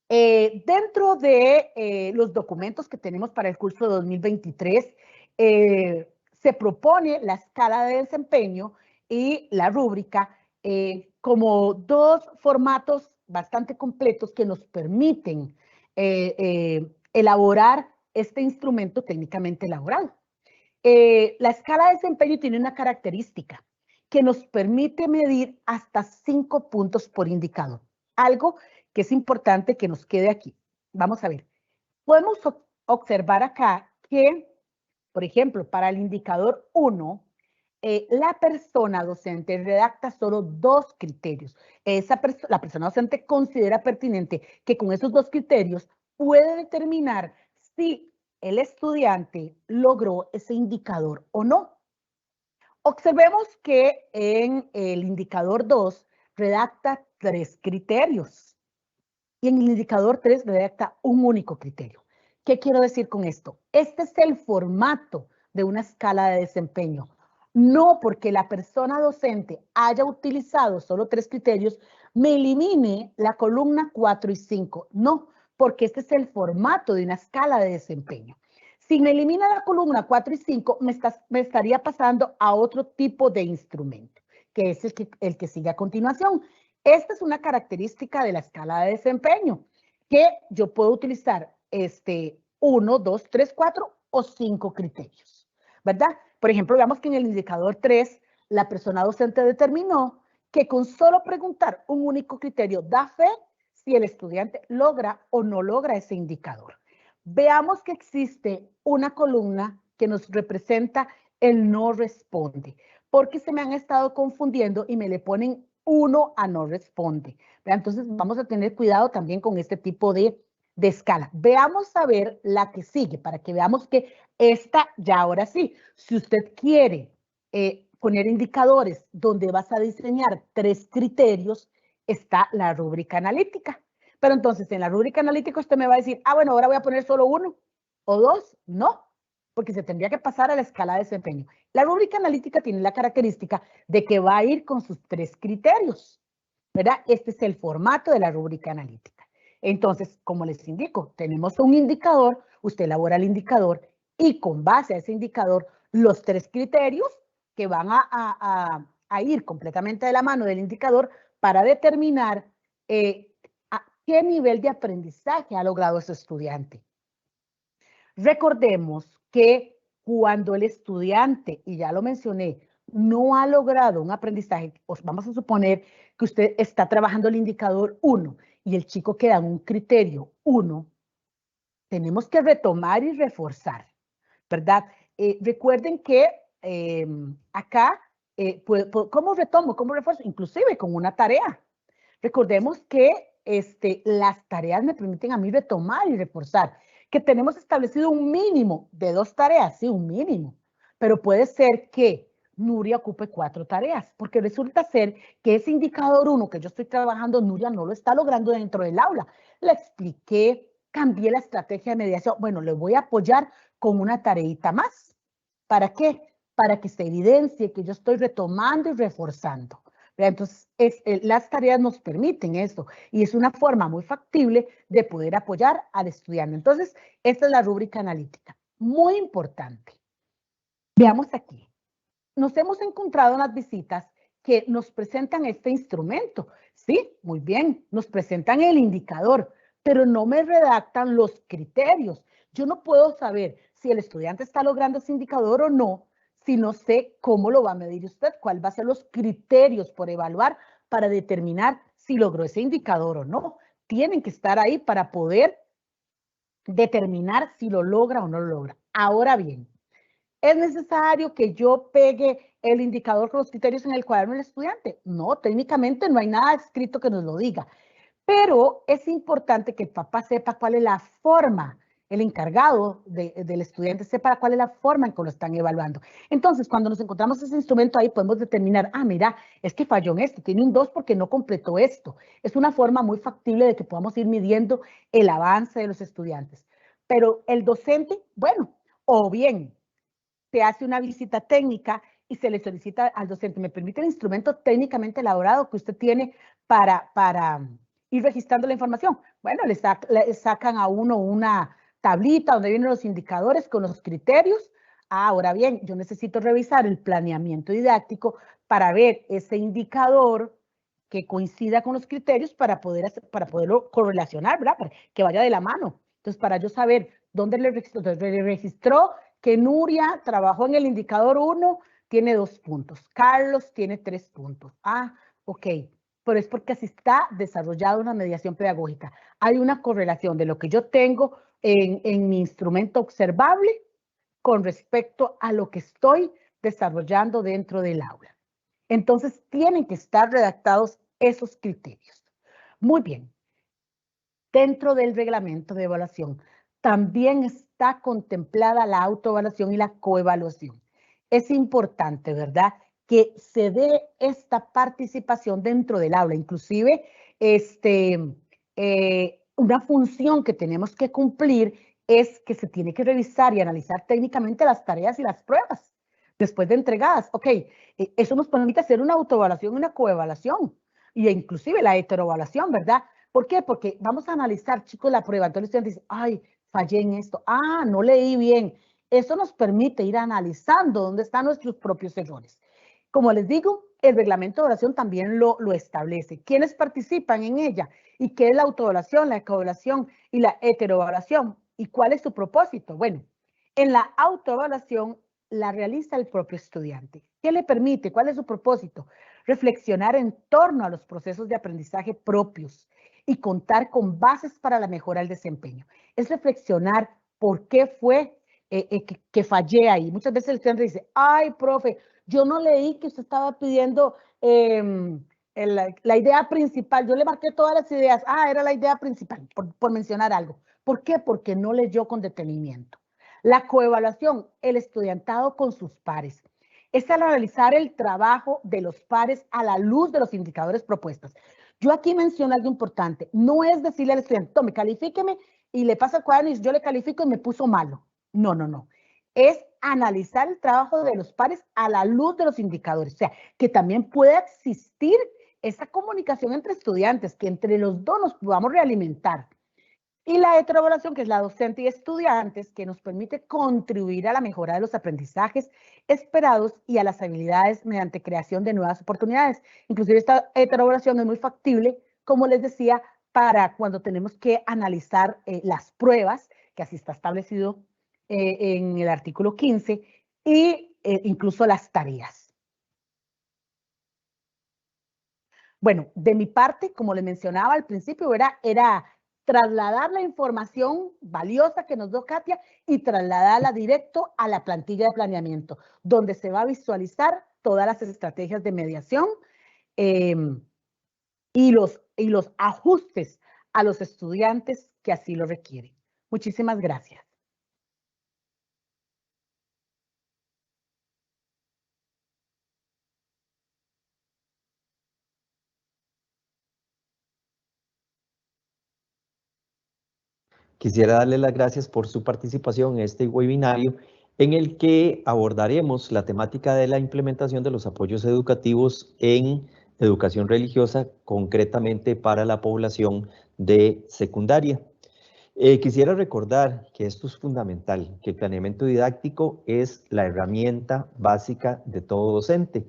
Dentro de los documentos que tenemos para el curso de 2023, se propone la escala de desempeño y la rúbrica como 2 formatos bastante completos que nos permiten elaborar este instrumento técnicamente elaborado. La escala de desempeño tiene una característica que nos permite medir hasta 5 puntos por indicador. Algo que es importante que nos quede aquí. Vamos a ver. Podemos observar acá que, por ejemplo, para el indicador 1, la persona docente redacta solo 2 criterios. La persona docente considera pertinente que con esos 2 criterios puede determinar si el estudiante logró ese indicador o no. Observemos que en el indicador 2 redacta 3 criterios y en el indicador 3 redacta un único criterio. ¿Qué quiero decir con esto? Este es el formato de una escala de desempeño. No porque la persona docente haya utilizado solo 3 criterios, me elimine la columna 4 y 5. No, porque este es el formato de una escala de desempeño. Si me elimina la columna 4 y 5, me estaría pasando a otro tipo de instrumento, que es el que sigue a continuación. Esta es una característica de la escala de desempeño, que yo puedo utilizar 1, 2, 3, 4 o 5 criterios, ¿verdad? Por ejemplo, veamos que en el indicador 3, la persona docente determinó que con solo preguntar un único criterio da fe si el estudiante logra o no logra ese indicador. Veamos que existe una columna que nos representa el no responde, porque se me han estado confundiendo y me le ponen 1 a no responde. Entonces vamos a tener cuidado también con este tipo de escala. Veamos a ver la que sigue para que veamos que esta ya ahora sí, si usted quiere poner indicadores donde vas a diseñar 3 criterios, está la rúbrica analítica. Pero entonces en la rúbrica analítica usted me va a decir, ah, bueno, ahora voy a poner solo 1 o 2. No, porque se tendría que pasar a la escala de desempeño. La rúbrica analítica tiene la característica de que va a ir con sus 3 criterios, ¿verdad? Este es el formato de la rúbrica analítica. Entonces, como les indico, tenemos un indicador, usted elabora el indicador y con base a ese indicador, los 3 criterios que van a ir completamente de la mano del indicador para determinar qué nivel de aprendizaje ha logrado ese estudiante. Recordemos que cuando el estudiante, y ya lo mencioné, no ha logrado un aprendizaje, pues vamos a suponer que usted está trabajando el indicador 1 y el chico queda en un criterio 1, tenemos que retomar y reforzar, ¿verdad? Recuerden que acá, ¿cómo retomo? ¿Cómo refuerzo? Inclusive con una tarea. Recordemos que las tareas me permiten a mí retomar y reforzar, que tenemos establecido un mínimo de 2 tareas, sí, un mínimo, pero puede ser que Nuria ocupe 4 tareas, porque resulta ser que ese indicador 1 que yo estoy trabajando, Nuria no lo está logrando dentro del aula. Le expliqué, cambié la estrategia de mediación, bueno, le voy a apoyar con una tareita más. ¿Para qué? Para que se evidencie que yo estoy retomando y reforzando. Entonces, las tareas nos permiten eso y es una forma muy factible de poder apoyar al estudiante. Entonces, esta es la rúbrica analítica. Muy importante. Veamos aquí. Nos hemos encontrado en las visitas que nos presentan este instrumento. Sí, muy bien, nos presentan el indicador, pero no me redactan los criterios. Yo no puedo saber si el estudiante está logrando ese indicador o no, si no sé cómo lo va a medir usted, cuál va a ser los criterios por evaluar para determinar si logró ese indicador o no. Tienen que estar ahí para poder determinar si lo logra o no lo logra. Ahora bien, es necesario que yo pegue el indicador con los criterios en el cuaderno del estudiante. No, técnicamente no hay nada escrito que nos lo diga. Pero es importante que el papá sepa cuál es la forma, el encargado del estudiante sepa cuál es la forma en que lo están evaluando. Entonces, cuando nos encontramos ese instrumento ahí, podemos determinar, mira, es que falló en esto, tiene un 2 porque no completó esto. Es una forma muy factible de que podamos ir midiendo el avance de los estudiantes. Pero el docente, bueno, o bien se hace una visita técnica y se le solicita al docente, ¿me permite el instrumento técnicamente elaborado que usted tiene para ir registrando la información? Bueno, le sacan a uno una tablita donde vienen los indicadores con los criterios. Ahora bien, yo necesito revisar el planeamiento didáctico para ver ese indicador que coincida con los criterios para poderlo correlacionar, ¿verdad? Para que vaya de la mano. Entonces, para yo saber dónde le registró que Nuria trabajó en el indicador 1, tiene 2 puntos. Carlos tiene 3 puntos. Ok. Pero es porque así está desarrollada una mediación pedagógica. Hay una correlación de lo que yo tengo en mi instrumento observable con respecto a lo que estoy desarrollando dentro del aula. Entonces, tienen que estar redactados esos criterios. Muy bien. Dentro del reglamento de evaluación también está contemplada la autoevaluación y la coevaluación. Es importante, ¿verdad?, que se dé esta participación dentro del aula. Inclusive, una función que tenemos que cumplir es que se tiene que revisar y analizar técnicamente las tareas y las pruebas después de entregadas. Ok, eso nos permite hacer una autoevaluación y una coevaluación, y inclusive la heteroevaluación, ¿verdad? ¿Por qué? Porque vamos a analizar, chicos, la prueba. Entonces el estudiante dice, fallé en esto. No leí bien. Eso nos permite ir analizando dónde están nuestros propios errores. Como les digo, el reglamento de evaluación también lo establece. ¿Quiénes participan en ella? ¿Y qué es la autoevaluación, la coevaluación y la heteroevaluación? ¿Y cuál es su propósito? Bueno, en la autoevaluación la realiza el propio estudiante. ¿Qué le permite? ¿Cuál es su propósito? Reflexionar en torno a los procesos de aprendizaje propios y contar con bases para la mejora del desempeño. Es reflexionar por qué fue que fallé ahí. Muchas veces el estudiante dice, profe, yo no leí que usted estaba pidiendo la idea principal. Yo le marqué todas las ideas. Era la idea principal, por mencionar algo. ¿Por qué? Porque no leyó con detenimiento. La coevaluación, el estudiantado con sus pares. Es analizar el trabajo de los pares a la luz de los indicadores propuestos. Yo aquí menciono algo importante. No es decirle al estudiante, tome, califíqueme y le pasa el cuaderno y yo le califico y me puso malo. No. Es analizar el trabajo de los pares a la luz de los indicadores. O sea, que también pueda existir esa comunicación entre estudiantes, que entre los dos nos podamos realimentar. Y la heteroevaluación, que es la docente y estudiantes, que nos permite contribuir a la mejora de los aprendizajes esperados y a las habilidades mediante creación de nuevas oportunidades. Inclusive esta heteroevaluación es muy factible, como les decía, para cuando tenemos que analizar las pruebas, que así está establecido en el artículo 15, y incluso las tareas. Bueno, de mi parte, como les mencionaba al principio, era trasladar la información valiosa que nos dio Katia y trasladarla directo a la plantilla de planeamiento, donde se va a visualizar todas las estrategias de mediación y los ajustes a los estudiantes que así lo requieren. Muchísimas gracias. Quisiera darle las gracias por su participación en este webinario en el que abordaremos la temática de la implementación de los apoyos educativos en educación religiosa, concretamente para la población de secundaria. Quisiera recordar que esto es fundamental, que el planeamiento didáctico es la herramienta básica de todo docente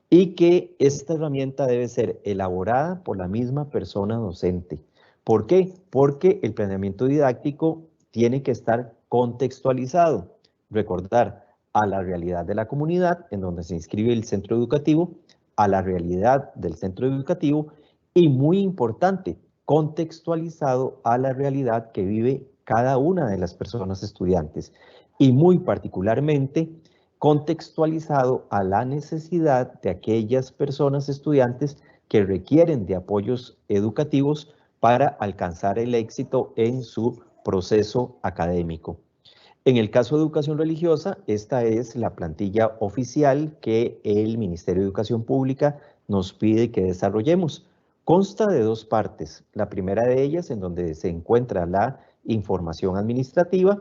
y que esta herramienta debe ser elaborada por la misma persona docente. ¿Por qué? Porque el planeamiento didáctico tiene que estar contextualizado, recordar a la realidad de la comunidad en donde se inscribe el centro educativo, a la realidad del centro educativo y, muy importante, contextualizado a la realidad que vive cada una de las personas estudiantes y muy particularmente contextualizado a la necesidad de aquellas personas estudiantes que requieren de apoyos educativos para alcanzar el éxito en su proceso académico. En el caso de educación religiosa, esta es la plantilla oficial que el Ministerio de Educación Pública nos pide que desarrollemos. Consta de dos partes. La primera de ellas, en donde se encuentra la información administrativa,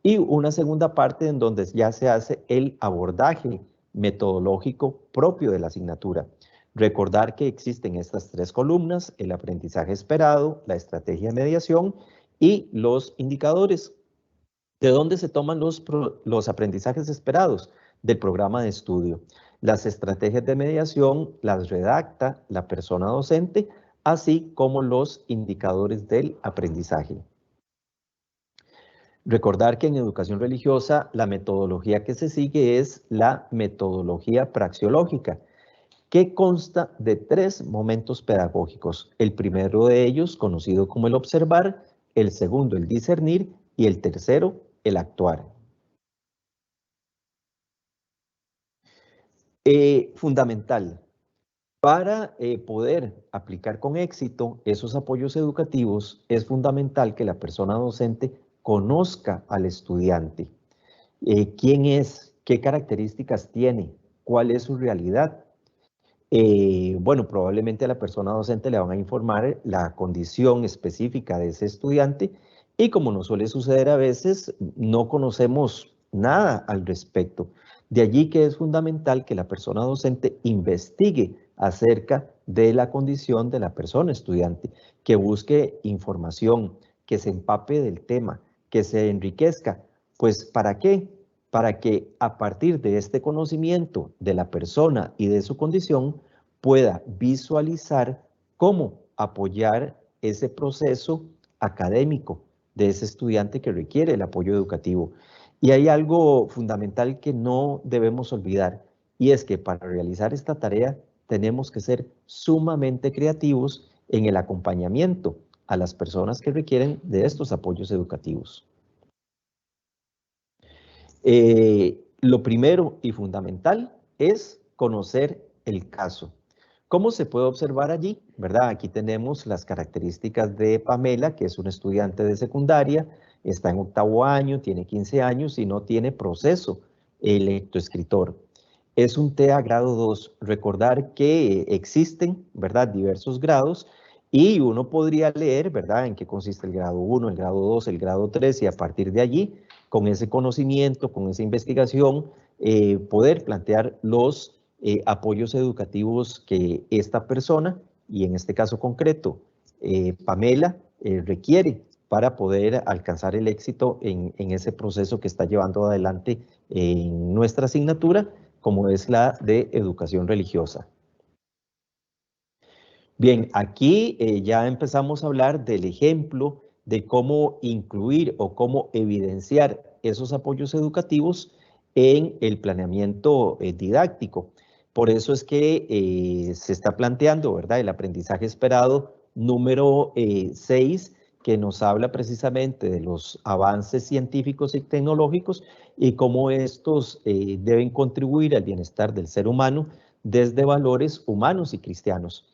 y una segunda parte en donde ya se hace el abordaje metodológico propio de la asignatura. Recordar que existen estas tres columnas: el aprendizaje esperado, la estrategia de mediación y los indicadores. ¿De dónde se toman los aprendizajes esperados? Del programa de estudio. Las estrategias de mediación las redacta la persona docente, así como los indicadores del aprendizaje. Recordar que en educación religiosa la metodología que se sigue es la metodología praxeológica, que consta de 3 momentos pedagógicos. El primero de ellos, conocido como el observar; el segundo, el discernir; y el tercero, el actuar. Fundamental. Para poder aplicar con éxito esos apoyos educativos, es fundamental que la persona docente conozca al estudiante. ¿Quién es? ¿Qué características tiene? ¿Cuál es su realidad? Bueno, probablemente a la persona docente le van a informar la condición específica de ese estudiante, y como nos suele suceder a veces, no conocemos nada al respecto. De allí que es fundamental que la persona docente investigue acerca de la condición de la persona estudiante, que busque información, que se empape del tema, que se enriquezca. Pues, ¿para qué? Para que a partir de este conocimiento de la persona y de su condición pueda visualizar cómo apoyar ese proceso académico de ese estudiante que requiere el apoyo educativo. Y hay algo fundamental que no debemos olvidar, y es que para realizar esta tarea tenemos que ser sumamente creativos en el acompañamiento a las personas que requieren de estos apoyos educativos. Lo primero y fundamental es conocer el caso. ¿Cómo se puede observar allí? ¿Verdad? Aquí tenemos las características de Pamela, que es una estudiante de secundaria, está en 8º año, tiene 15 años y no tiene proceso lectoescritor. Es un TEA grado 2. Recordar que existen, ¿verdad?, diversos grados, y uno podría leer, ¿verdad?, en qué consiste el grado 1, el grado 2, el grado 3, y a partir de allí, con ese conocimiento, con esa investigación, poder plantear los apoyos educativos que esta persona, y en este caso concreto, Pamela, requiere para poder alcanzar el éxito en ese proceso que está llevando adelante en nuestra asignatura, como es la de educación religiosa. Bien, aquí ya empezamos a hablar del ejemplo de cómo incluir o cómo evidenciar esos apoyos educativos en el planeamiento didáctico. Por eso es que se está planteando, ¿verdad?, el aprendizaje esperado número 6, que nos habla precisamente de los avances científicos y tecnológicos y cómo estos deben contribuir al bienestar del ser humano desde valores humanos y cristianos.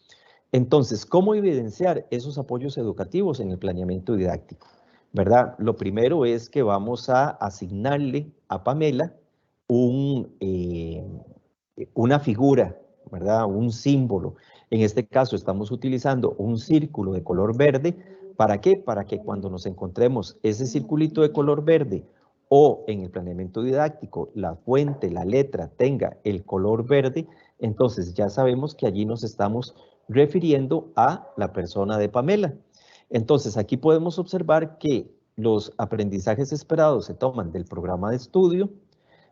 Entonces, ¿cómo evidenciar esos apoyos educativos en el planeamiento didáctico? ¿Verdad? Lo primero es que vamos a asignarle a Pamela una figura, ¿verdad? Un símbolo. En este caso estamos utilizando un círculo de color verde. ¿Para qué? Para que cuando nos encontremos ese circulito de color verde o en el planeamiento didáctico la fuente, la letra tenga el color verde, entonces ya sabemos que allí nos estamos refiriendo a la persona de Pamela. Entonces aquí podemos observar que los aprendizajes esperados se toman del programa de estudio,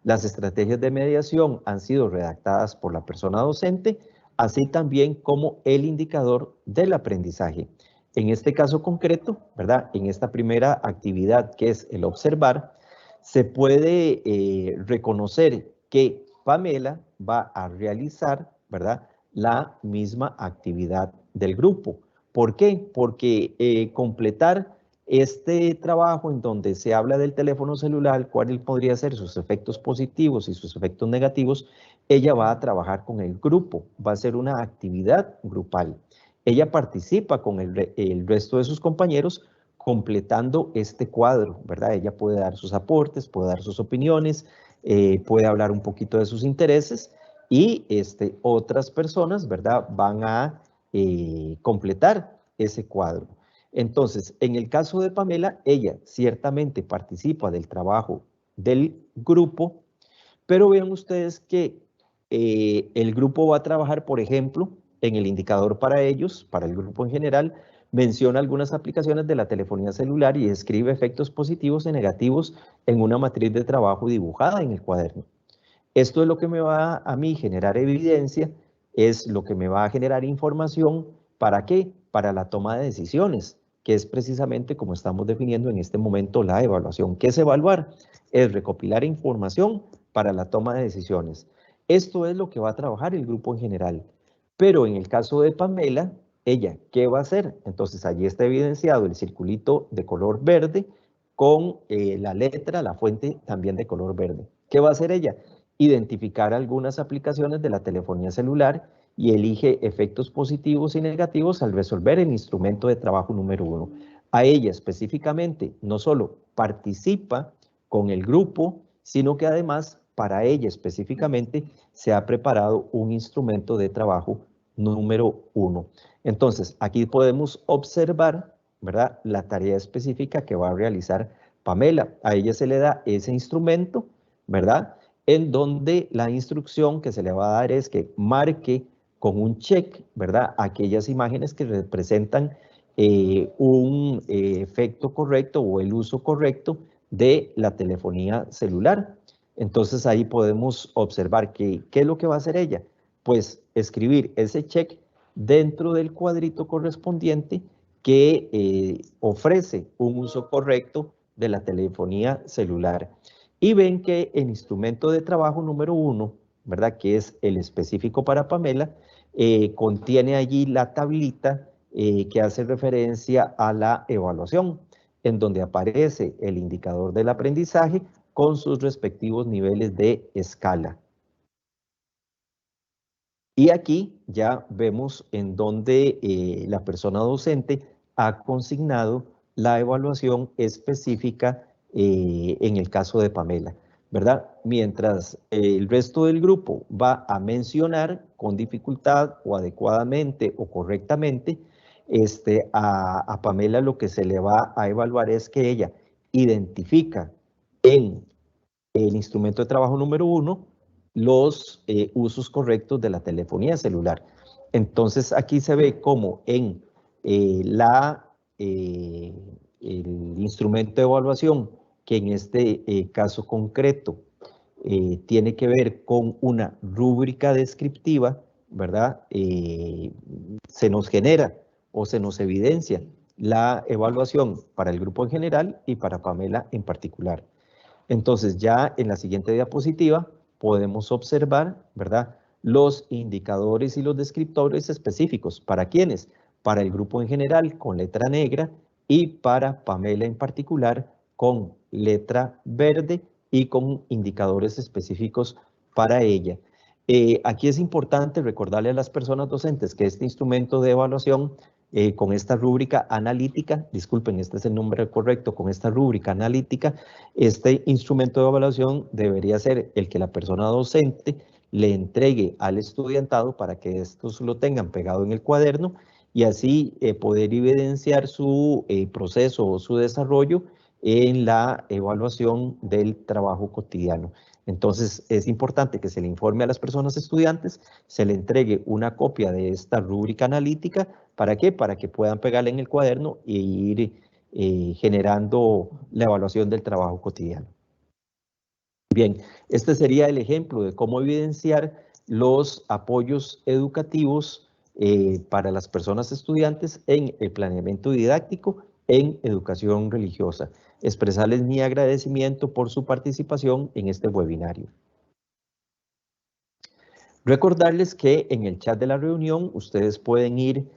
las estrategias de mediación han sido redactadas por la persona docente, así también como el indicador del aprendizaje. En este caso concreto, ¿verdad?, en esta primera actividad que es el observar, se puede reconocer que Pamela va a realizar, ¿verdad?, la misma actividad del grupo. ¿Por qué? Porque completar Este trabajo en donde se habla del teléfono celular, cuál podría ser sus efectos positivos y sus efectos negativos, ella va a trabajar con el grupo, va a ser una actividad grupal. Ella participa con el resto de sus compañeros completando este cuadro, ¿verdad? Ella puede dar sus aportes, puede dar sus opiniones, puede hablar un poquito de sus intereses y otras personas, ¿verdad? Van a completar ese cuadro. Entonces, en el caso de Pamela, ella ciertamente participa del trabajo del grupo, pero vean ustedes que el grupo va a trabajar, por ejemplo, en el indicador para ellos, para el grupo en general, menciona algunas aplicaciones de la telefonía celular y escribe efectos positivos y negativos en una matriz de trabajo dibujada en el cuaderno. Esto es lo que me va a mí generar evidencia, es lo que me va a generar información. ¿Para qué? Para la toma de decisiones, que es precisamente como estamos definiendo en este momento la evaluación. ¿Qué es evaluar? Es recopilar información para la toma de decisiones. Esto es lo que va a trabajar el grupo en general. Pero en el caso de Pamela, ella, ¿qué va a hacer? Entonces allí está evidenciado el circulito de color verde con la letra, la fuente también de color verde. ¿Qué va a hacer ella? Identificar algunas aplicaciones de la telefonía celular y elige efectos positivos y negativos al resolver el instrumento de trabajo número 1. A ella específicamente no solo participa con el grupo, sino que además para ella específicamente se ha preparado un instrumento de trabajo número 1. Entonces, aquí podemos observar, ¿verdad?, la tarea específica que va a realizar Pamela. A ella se le da ese instrumento, ¿verdad?, en donde la instrucción que se le va a dar es que marque con un check, ¿verdad?, aquellas imágenes que representan un efecto correcto o el uso correcto de la telefonía celular. Entonces ahí podemos observar que, ¿qué es lo que va a hacer ella? Pues escribir ese check dentro del cuadrito correspondiente que ofrece un uso correcto de la telefonía celular. Y ven que el instrumento de trabajo número 1, ¿verdad?, que es el específico para Pamela, contiene allí la tablita que hace referencia a la evaluación, en donde aparece el indicador del aprendizaje con sus respectivos niveles de escala. Y aquí ya vemos en donde la persona docente ha consignado la evaluación específica en el caso de Pamela, ¿verdad? Mientras el resto del grupo va a mencionar con dificultad o adecuadamente o correctamente, a Pamela lo que se le va a evaluar es que ella identifica en el instrumento de trabajo número 1 los usos correctos de la telefonía celular. Entonces aquí se ve como en el instrumento de evaluación, que en este caso concreto tiene que ver con una rúbrica descriptiva, ¿verdad? Se nos genera o se nos evidencia la evaluación para el grupo en general y para Pamela en particular. Entonces ya en la siguiente diapositiva podemos observar, ¿verdad?, los indicadores y los descriptores específicos. ¿Para quiénes? Para el grupo en general con letra negra y para Pamela en particular con letra verde y con indicadores específicos para ella. Aquí es importante recordarle a las personas docentes que este instrumento de evaluación con esta rúbrica analítica, disculpen, este es el nombre correcto, con esta rúbrica analítica, este instrumento de evaluación debería ser el que la persona docente le entregue al estudiantado para que estos lo tengan pegado en el cuaderno y así poder evidenciar su proceso o su desarrollo en la evaluación del trabajo cotidiano. Entonces es importante que se le informe a las personas estudiantes, se le entregue una copia de esta rúbrica analítica. ¿Para qué? Para que puedan pegarla en el cuaderno e ir generando la evaluación del trabajo cotidiano. Bien, este sería el ejemplo de cómo evidenciar los apoyos educativos para las personas estudiantes en el planeamiento didáctico en educación religiosa. Expresarles mi agradecimiento por su participación en este webinario. Recordarles que en el chat de la reunión ustedes pueden ir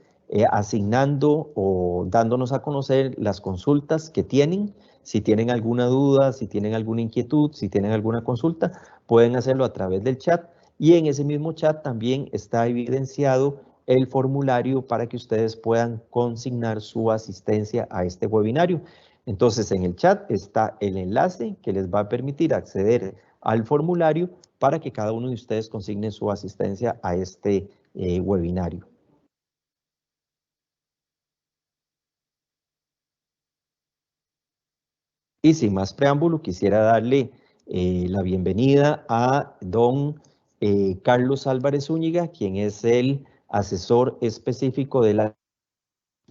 asignando o dándonos a conocer las consultas que tienen. Si tienen alguna duda, si tienen alguna inquietud, si tienen alguna consulta, pueden hacerlo a través del chat, y en ese mismo chat también está evidenciado el formulario para que ustedes puedan consignar su asistencia a este webinario. Entonces, en el chat está el enlace que les va a permitir acceder al formulario para que cada uno de ustedes consigne su asistencia a este webinario. Y sin más preámbulo, quisiera darle la bienvenida a don Carlos Álvarez Zúñiga, quien es el asesor específico de las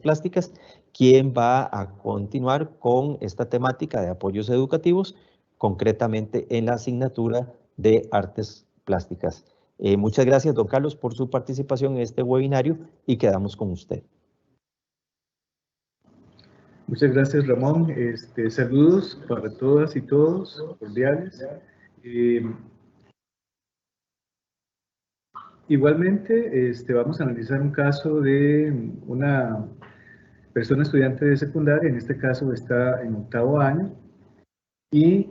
plásticas, quien va a continuar con esta temática de apoyos educativos, concretamente en la asignatura de artes plásticas. Muchas gracias, don Carlos, por su participación en este webinario y quedamos con usted. Muchas gracias, Ramón. Saludos para todas y todos, cordiales. Igualmente, vamos a analizar un caso de una persona estudiante de secundaria, en este caso está en 8º año, y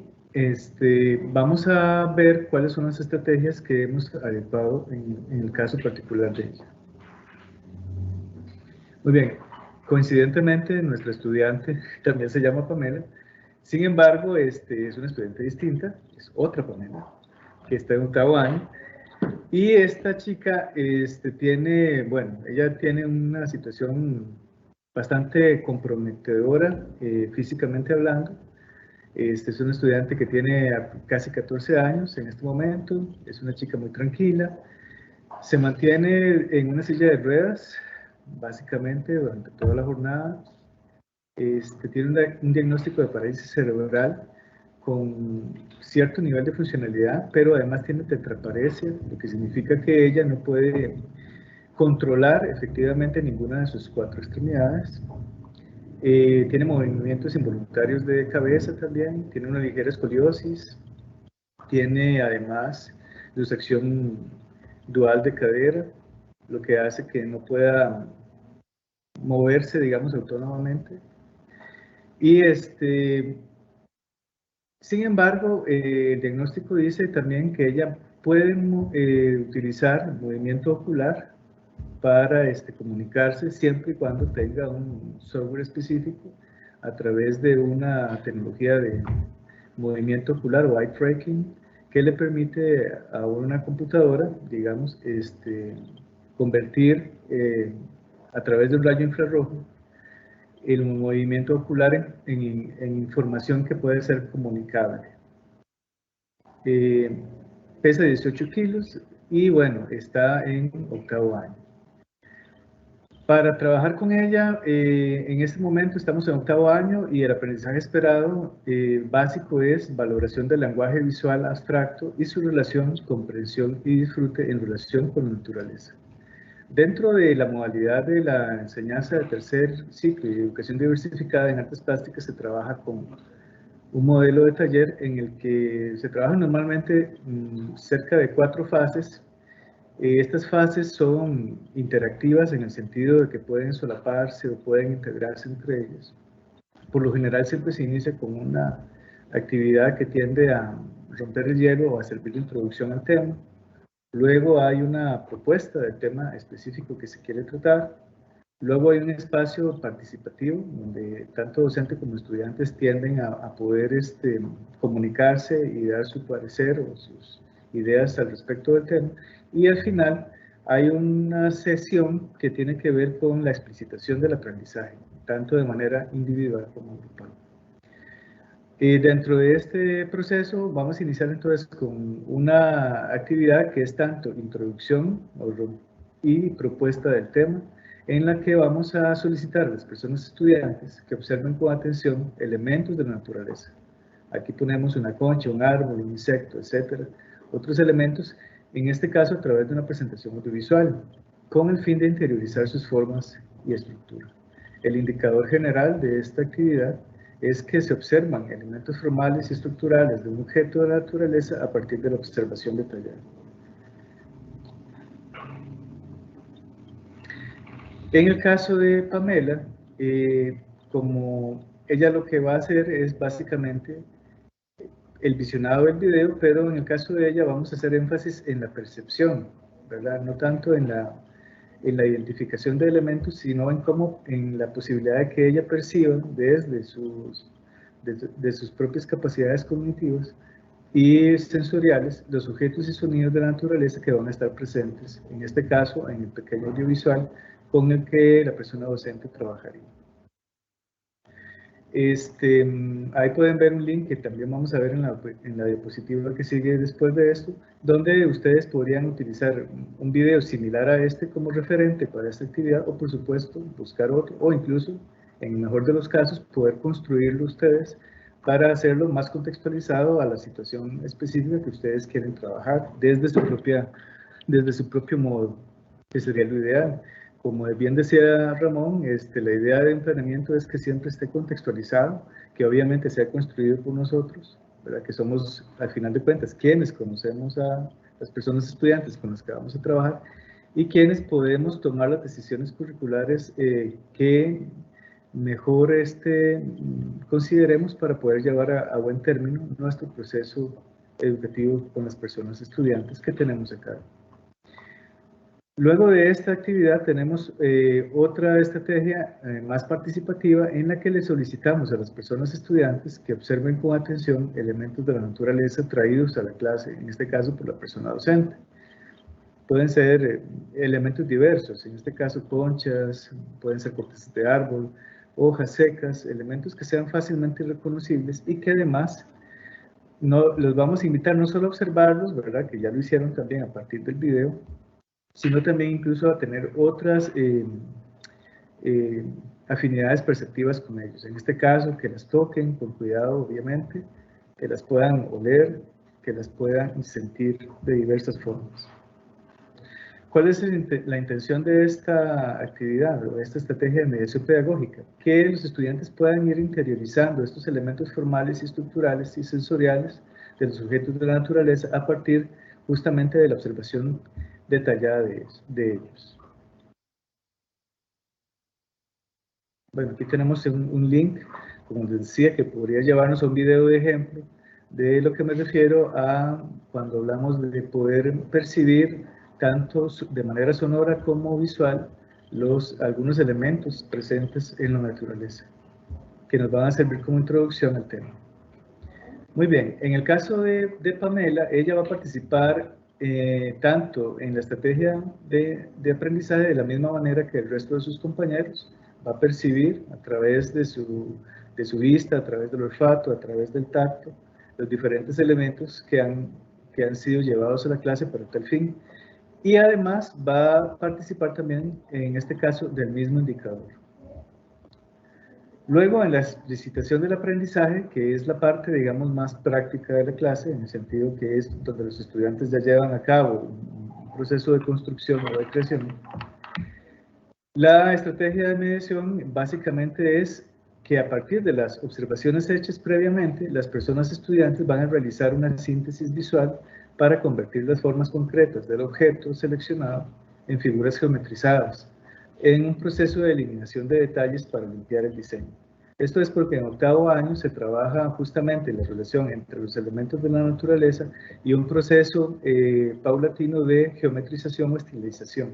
vamos a ver cuáles son las estrategias que hemos adoptado en el caso particular de ella. Muy bien. Coincidentemente, nuestra estudiante también se llama Pamela. Sin embargo, es una estudiante distinta, es otra Pamela, que está en 8º año. Y esta chica tiene, bueno, ella tiene una situación bastante comprometedora, físicamente hablando. Es una estudiante que tiene casi 14 años en este momento, es una chica muy tranquila, se mantiene en una silla de ruedas, básicamente durante toda la jornada. Tiene un diagnóstico de parálisis cerebral con cierto nivel de funcionalidad, pero además tiene tetraparesia, lo que significa que ella no puede controlar efectivamente ninguna de sus 4 extremidades. Tiene movimientos involuntarios de cabeza también, tiene una ligera escoliosis, tiene además luxación dual de cadera, lo que hace que no pueda moverse, digamos, autónomamente. Y sin embargo, el diagnóstico dice también que ella puede utilizar movimiento ocular para comunicarse siempre y cuando tenga un software específico a través de una tecnología de movimiento ocular o eye tracking que le permite a una computadora, digamos, convertir a través de un rayo infrarrojo el movimiento ocular en información que puede ser comunicable. Pesa 18 kilos y bueno, está en 8º año. Para trabajar con ella, en este momento estamos en 8º año y el aprendizaje esperado básico es valoración del lenguaje visual abstracto y su relación, comprensión y disfrute en relación con la naturaleza. Dentro de la modalidad de la enseñanza de 3er ciclo y educación diversificada en artes plásticas se trabaja con un modelo de taller en el que se trabaja normalmente cerca de 4 fases. Estas fases son interactivas en el sentido de que pueden solaparse o pueden integrarse entre ellas. Por lo general siempre se inicia con una actividad que tiende a romper el hielo o a servir de introducción al tema. Luego hay una propuesta del tema específico que se quiere tratar. Luego hay un espacio participativo donde tanto docente como estudiantes tienden a poder comunicarse y dar su parecer o sus ideas al respecto del tema. Y al final hay una sesión que tiene que ver con la explicitación del aprendizaje, tanto de manera individual como grupal. Dentro de este proceso vamos a iniciar entonces con una actividad que es tanto introducción y propuesta del tema, en la que vamos a solicitar a las personas estudiantes que observen con atención elementos de la naturaleza. Aquí ponemos una concha, un árbol, un insecto, etcétera, otros elementos, en este caso a través de una presentación audiovisual, con el fin de interiorizar sus formas y estructura. El indicador general de esta actividad es que se observan elementos formales y estructurales de un objeto de la naturaleza a partir de la observación detallada. En el caso de Pamela, como ella lo que va a hacer es básicamente el visionado del video, pero en el caso de ella vamos a hacer énfasis en la percepción, ¿verdad? No tanto en la identificación de elementos, sino en la posibilidad de que ella perciba desde de sus propias capacidades cognitivas y sensoriales los objetos y sonidos de la naturaleza que van a estar presentes, en este caso en el pequeño audiovisual con el que la persona docente trabajaría. Ahí pueden ver un link que también vamos a ver en la diapositiva que sigue después de esto, donde ustedes podrían utilizar un video similar a este como referente para esta actividad, o por supuesto buscar otro, o incluso, en el mejor de los casos, poder construirlo ustedes para hacerlo más contextualizado a la situación específica que ustedes quieren trabajar desde su propio modo, que sería lo ideal. Como bien decía Ramón, la idea de un planeamiento es que siempre esté contextualizado, que obviamente sea construido por nosotros, ¿verdad? Que somos, al final de cuentas, quienes conocemos a las personas estudiantes con las que vamos a trabajar y quienes podemos tomar las decisiones curriculares que mejor consideremos para poder llevar a buen término nuestro proceso educativo con las personas estudiantes que tenemos acá. Luego de esta actividad tenemos otra estrategia más participativa en la que le solicitamos a las personas estudiantes que observen con atención elementos de la naturaleza traídos a la clase, en este caso por la persona docente. Pueden ser elementos diversos, en este caso conchas, pueden ser cortezas de árbol, hojas secas, elementos que sean fácilmente reconocibles y que además los vamos a invitar no solo a observarlos, ¿verdad? Que ya lo hicieron también a partir del video, sino también incluso a tener otras afinidades perceptivas con ellos. En este caso, que las toquen con cuidado, obviamente, que las puedan oler, que las puedan sentir de diversas formas. ¿Cuál es la intención de esta actividad o de esta estrategia de mediación pedagógica? Que los estudiantes puedan ir interiorizando estos elementos formales y estructurales y sensoriales de los objetos de la naturaleza a partir justamente de la observación detallada de ellos. Bueno, aquí tenemos un link, como les decía, que podría llevarnos a un video de ejemplo de lo que me refiero a cuando hablamos de poder percibir tanto de manera sonora como visual algunos elementos presentes en la naturaleza, que nos van a servir como introducción al tema. Muy bien, en el caso de Pamela, ella va a participar tanto en la estrategia de aprendizaje de la misma manera que el resto de sus compañeros. Va a percibir a través de su vista, a través del olfato, a través del tacto, los diferentes elementos que han sido llevados a la clase para tal fin. Y además va a participar también, en este caso, del mismo indicador. Luego, en la explicitación del aprendizaje, que es la parte, digamos, más práctica de la clase, en el sentido que es donde los estudiantes ya llevan a cabo un proceso de construcción o de creación, la estrategia de mediación básicamente es que a partir de las observaciones hechas previamente, las personas estudiantes van a realizar una síntesis visual para convertir las formas concretas del objeto seleccionado en figuras geometrizadas, en un proceso de eliminación de detalles para limpiar el diseño. Esto es porque en octavo año se trabaja justamente la relación entre los elementos de la naturaleza y un proceso paulatino de geometrización o estilización.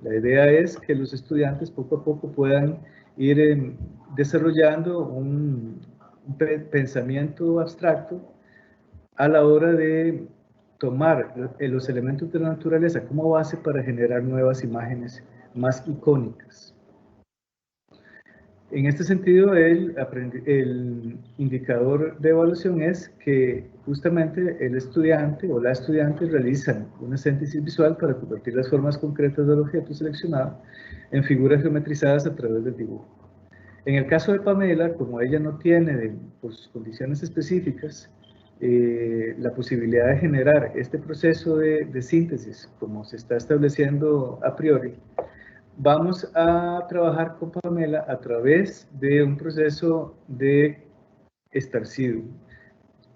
La idea es que los estudiantes poco a poco puedan ir desarrollando un pensamiento abstracto a la hora de tomar los elementos de la naturaleza como base para generar nuevas imágenes más icónicas. En este sentido, el indicador de evaluación es que justamente el estudiante o la estudiante realizan una síntesis visual para convertir las formas concretas del objeto seleccionado en figuras geometrizadas a través del dibujo. En el caso de Pamela, como ella no tiene, por sus condiciones específicas, la posibilidad de generar este proceso de síntesis, como se está estableciendo a priori, vamos a trabajar con Pamela a través de un proceso de estarcido.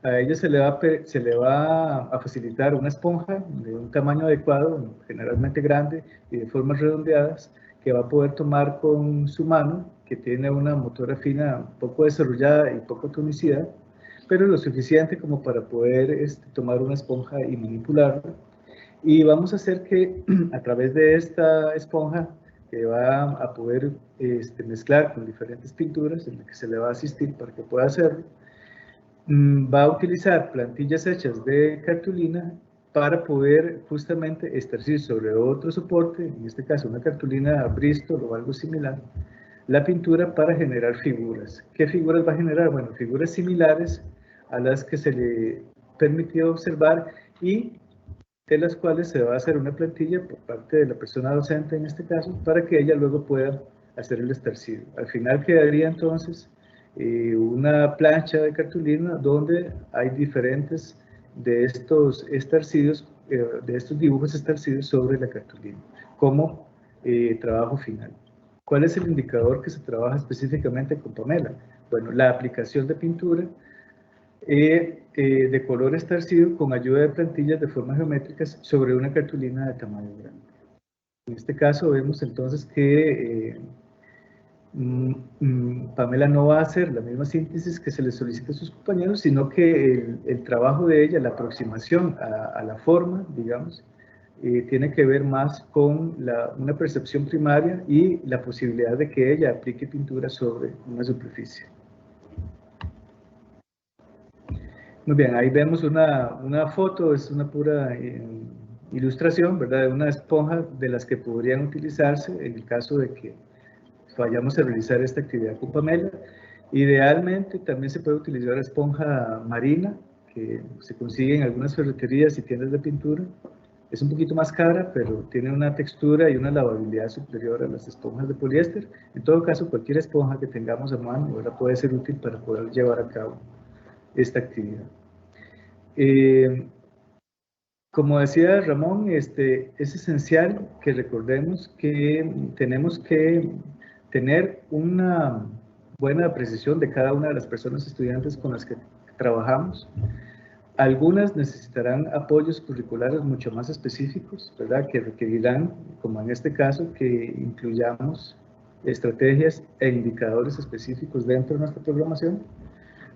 A ella se le va a facilitar una esponja de un tamaño adecuado, generalmente grande y de formas redondeadas, que va a poder tomar con su mano, que tiene una motora fina poco desarrollada y poco tonicidad, pero lo suficiente como para poder tomar una esponja y manipularla. Y vamos a hacer que a través de esta esponja, que va a poder mezclar con diferentes pinturas en las que se le va a asistir para que pueda hacerlo, va a utilizar plantillas hechas de cartulina para poder justamente estarcir sobre otro soporte, en este caso una cartulina Bristol o algo similar, la pintura para generar figuras. ¿Qué figuras va a generar? Bueno, figuras similares a las que se le permitió observar y de las cuales se va a hacer una plantilla por parte de la persona docente en este caso, para que ella luego pueda hacer el estarcido. Al final quedaría entonces una plancha de cartulina donde hay diferentes de estos estarcidos, de estos dibujos estarcidos sobre la cartulina, como trabajo final. ¿Cuál es el indicador que se trabaja específicamente con Pamela? Bueno, la aplicación de pintura de color estarcido con ayuda de plantillas de formas geométricas sobre una cartulina de tamaño grande. En este caso vemos entonces que Pamela no va a hacer la misma síntesis que se le solicita a sus compañeros, sino que el trabajo de ella, la aproximación a la forma, digamos, tiene que ver más con una percepción primaria y la posibilidad de que ella aplique pintura sobre una superficie. Muy bien, ahí vemos una foto, es una pura ilustración, ¿verdad? De una esponja de las que podrían utilizarse en el caso de que vayamos a realizar esta actividad con Pamela. Idealmente también se puede utilizar esponja marina, que se consigue en algunas ferreterías y tiendas de pintura. Es un poquito más cara, pero tiene una textura y una lavabilidad superior a las esponjas de poliéster. En todo caso, cualquier esponja que tengamos a mano ahora puede ser útil para poder llevar a cabo esta actividad. Como decía Ramón, es esencial que recordemos que tenemos que tener una buena precisión de cada una de las personas estudiantes con las que trabajamos. Algunas necesitarán apoyos curriculares mucho más específicos, ¿verdad? Que requerirán, como en este caso, que incluyamos estrategias e indicadores específicos dentro de nuestra programación.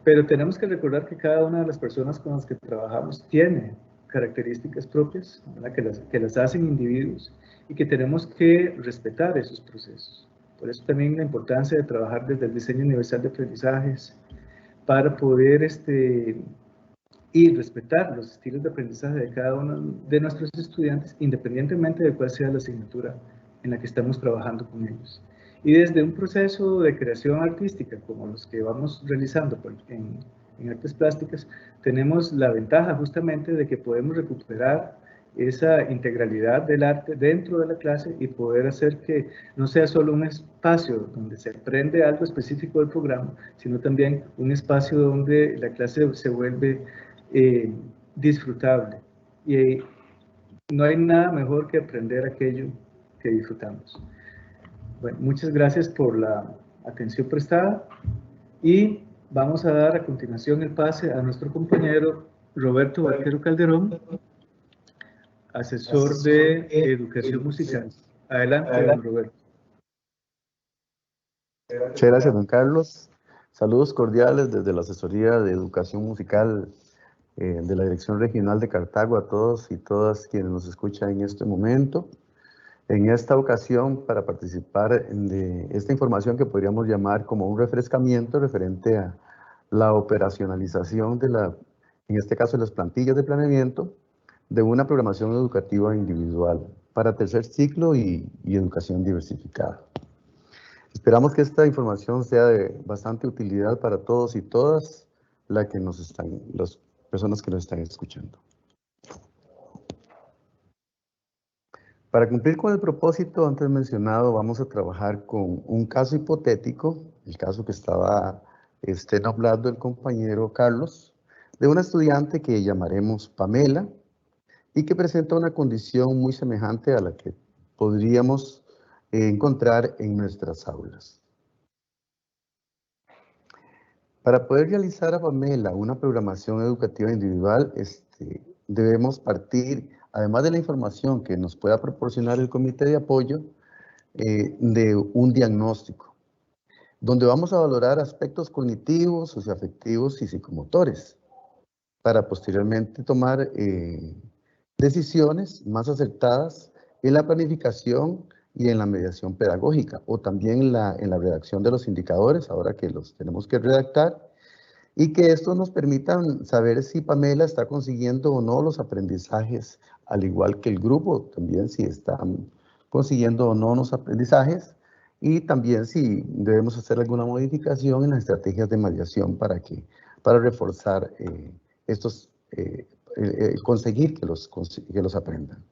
Pero tenemos que recordar que cada una de las personas con las que trabajamos tiene características propias, ¿verdad? Que las hacen individuos y que tenemos que respetar esos procesos. Por eso también la importancia de trabajar desde el diseño universal de aprendizajes para poder y respetar los estilos de aprendizaje de cada uno de nuestros estudiantes, independientemente de cuál sea la asignatura en la que estamos trabajando con ellos. Y desde un proceso de creación artística, como los que vamos realizando en artes plásticas, tenemos la ventaja justamente de que podemos recuperar esa integralidad del arte dentro de la clase y poder hacer que no sea solo un espacio donde se aprende algo específico del programa, sino también un espacio donde la clase se vuelve disfrutable. Y no hay nada mejor que aprender aquello que disfrutamos. Bueno, muchas gracias por la atención prestada y vamos a dar a continuación el pase a nuestro compañero Roberto Barquero Calderón, asesor de educación musical. Adelante, don Roberto. Muchas gracias, don Carlos. Saludos cordiales desde la Asesoría de Educación Musical de la Dirección Regional de Cartago a todos y todas quienes nos escuchan en este momento. En esta ocasión, para participar de esta información que podríamos llamar como un refrescamiento referente a la operacionalización de en este caso, de las plantillas de planeamiento de una programación educativa individual para tercer ciclo y educación diversificada. Esperamos que esta información sea de bastante utilidad para todos y todas las personas que nos están escuchando. Para cumplir con el propósito antes mencionado, vamos a trabajar con un caso hipotético, el caso que estaba hablando el compañero Carlos, de una estudiante que llamaremos Pamela y que presenta una condición muy semejante a la que podríamos encontrar en nuestras aulas. Para poder realizar a Pamela una programación educativa individual, debemos partir, además de la información que nos pueda proporcionar el comité de apoyo, de un diagnóstico, donde vamos a valorar aspectos cognitivos, socioafectivos y psicomotores, para posteriormente tomar decisiones más acertadas en la planificación y en la mediación pedagógica, o también en la redacción de los indicadores, ahora que los tenemos que redactar, y que estos nos permitan saber si Pamela está consiguiendo o no los aprendizajes, al igual que el grupo, también si están consiguiendo o no los aprendizajes, y también si debemos hacer alguna modificación en las estrategias de mediación para reforzar conseguir que los aprendan.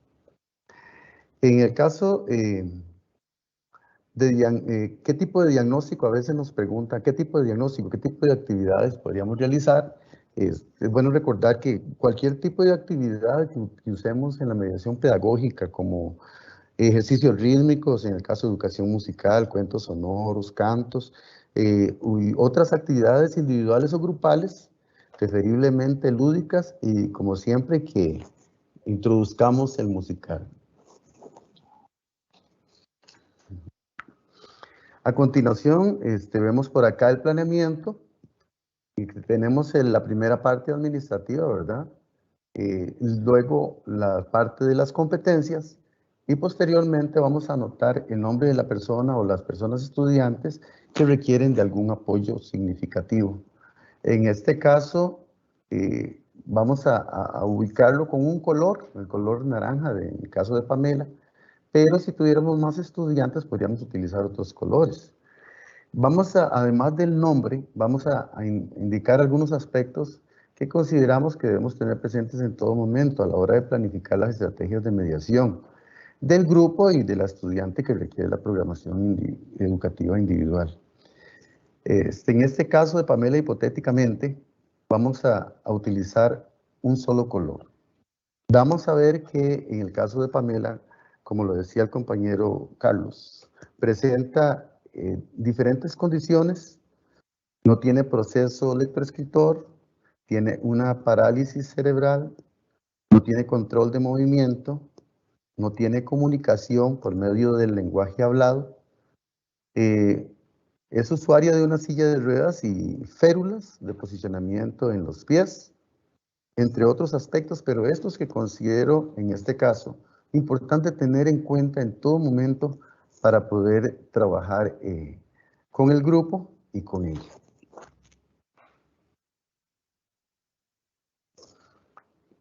En el caso ¿qué tipo de diagnóstico? A veces nos pregunta, ¿qué tipo de diagnóstico, qué tipo de actividades podríamos realizar? Es bueno recordar que cualquier tipo de actividad que usemos en la mediación pedagógica, como ejercicios rítmicos, en el caso de educación musical, cuentos sonoros, cantos, y otras actividades individuales o grupales, preferiblemente lúdicas, y como siempre que introduzcamos el musical. A continuación, vemos por acá el planeamiento, y tenemos la primera parte administrativa, ¿verdad? Luego la parte de las competencias, y posteriormente vamos a anotar el nombre de la persona o las personas estudiantes que requieren de algún apoyo significativo. En este caso, vamos a ubicarlo con un color, el color naranja en el caso de Pamela, pero si tuviéramos más estudiantes podríamos utilizar otros colores. Además del nombre, vamos a indicar algunos aspectos que consideramos que debemos tener presentes en todo momento a la hora de planificar las estrategias de mediación del grupo y de la estudiante que requiere la programación educativa individual. En este caso de Pamela, hipotéticamente, vamos a utilizar un solo color. Vamos a ver que en el caso de Pamela, como lo decía el compañero Carlos, presenta diferentes condiciones, no tiene proceso lectoescritor, tiene una parálisis cerebral, no tiene control de movimiento, no tiene comunicación por medio del lenguaje hablado, es usuaria de una silla de ruedas y férulas de posicionamiento en los pies, entre otros aspectos, pero estos que considero en este caso importante tener en cuenta en todo momento para poder trabajar con el grupo y con ella.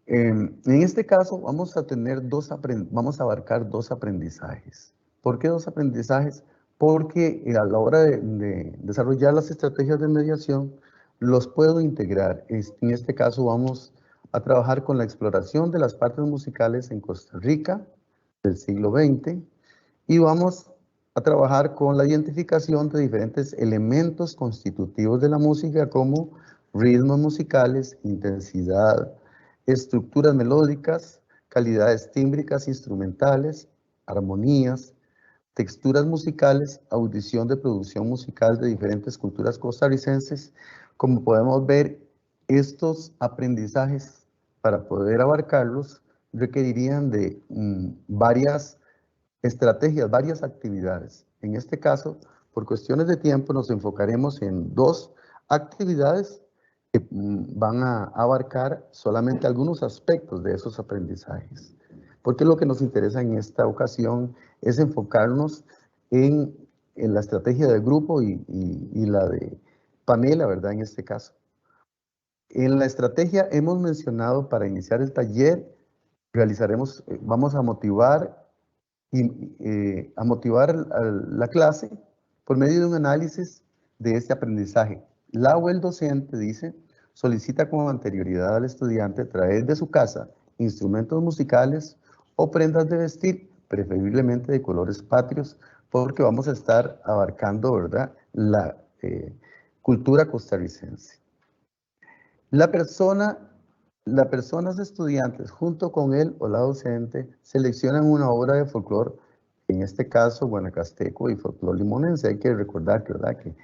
En este caso vamos a abarcar dos aprendizajes. ¿Por qué dos aprendizajes? Porque a la hora de desarrollar las estrategias de mediación los puedo integrar. En este caso vamos a trabajar con la exploración de las partes musicales en Costa Rica del siglo XX y vamos a trabajar con la identificación de diferentes elementos constitutivos de la música como ritmos musicales, intensidad, estructuras melódicas, calidades tímbricas, instrumentales, armonías, texturas musicales, audición de producción musical de diferentes culturas costarricenses. Como podemos ver, estos aprendizajes, para poder abarcarlos, requerirían de varias estrategias, varias actividades. En este caso, por cuestiones de tiempo, nos enfocaremos en dos actividades que van a abarcar solamente algunos aspectos de esos aprendizajes. Porque lo que nos interesa en esta ocasión es enfocarnos en la estrategia del grupo y la de Pamela, ¿verdad? En este caso. En la estrategia hemos mencionado para iniciar el taller, vamos a motivar la clase por medio de un análisis de este aprendizaje. La o el docente, dice, solicita con anterioridad al estudiante traer de su casa instrumentos musicales o prendas de vestir, preferiblemente de colores patrios, porque vamos a estar abarcando, ¿verdad?, la cultura costarricense. Las personas estudiantes, junto con él o la docente, seleccionan una obra de folclore, en este caso guanacasteco y folclore limonense. Hay que recordar ¿verdad?, que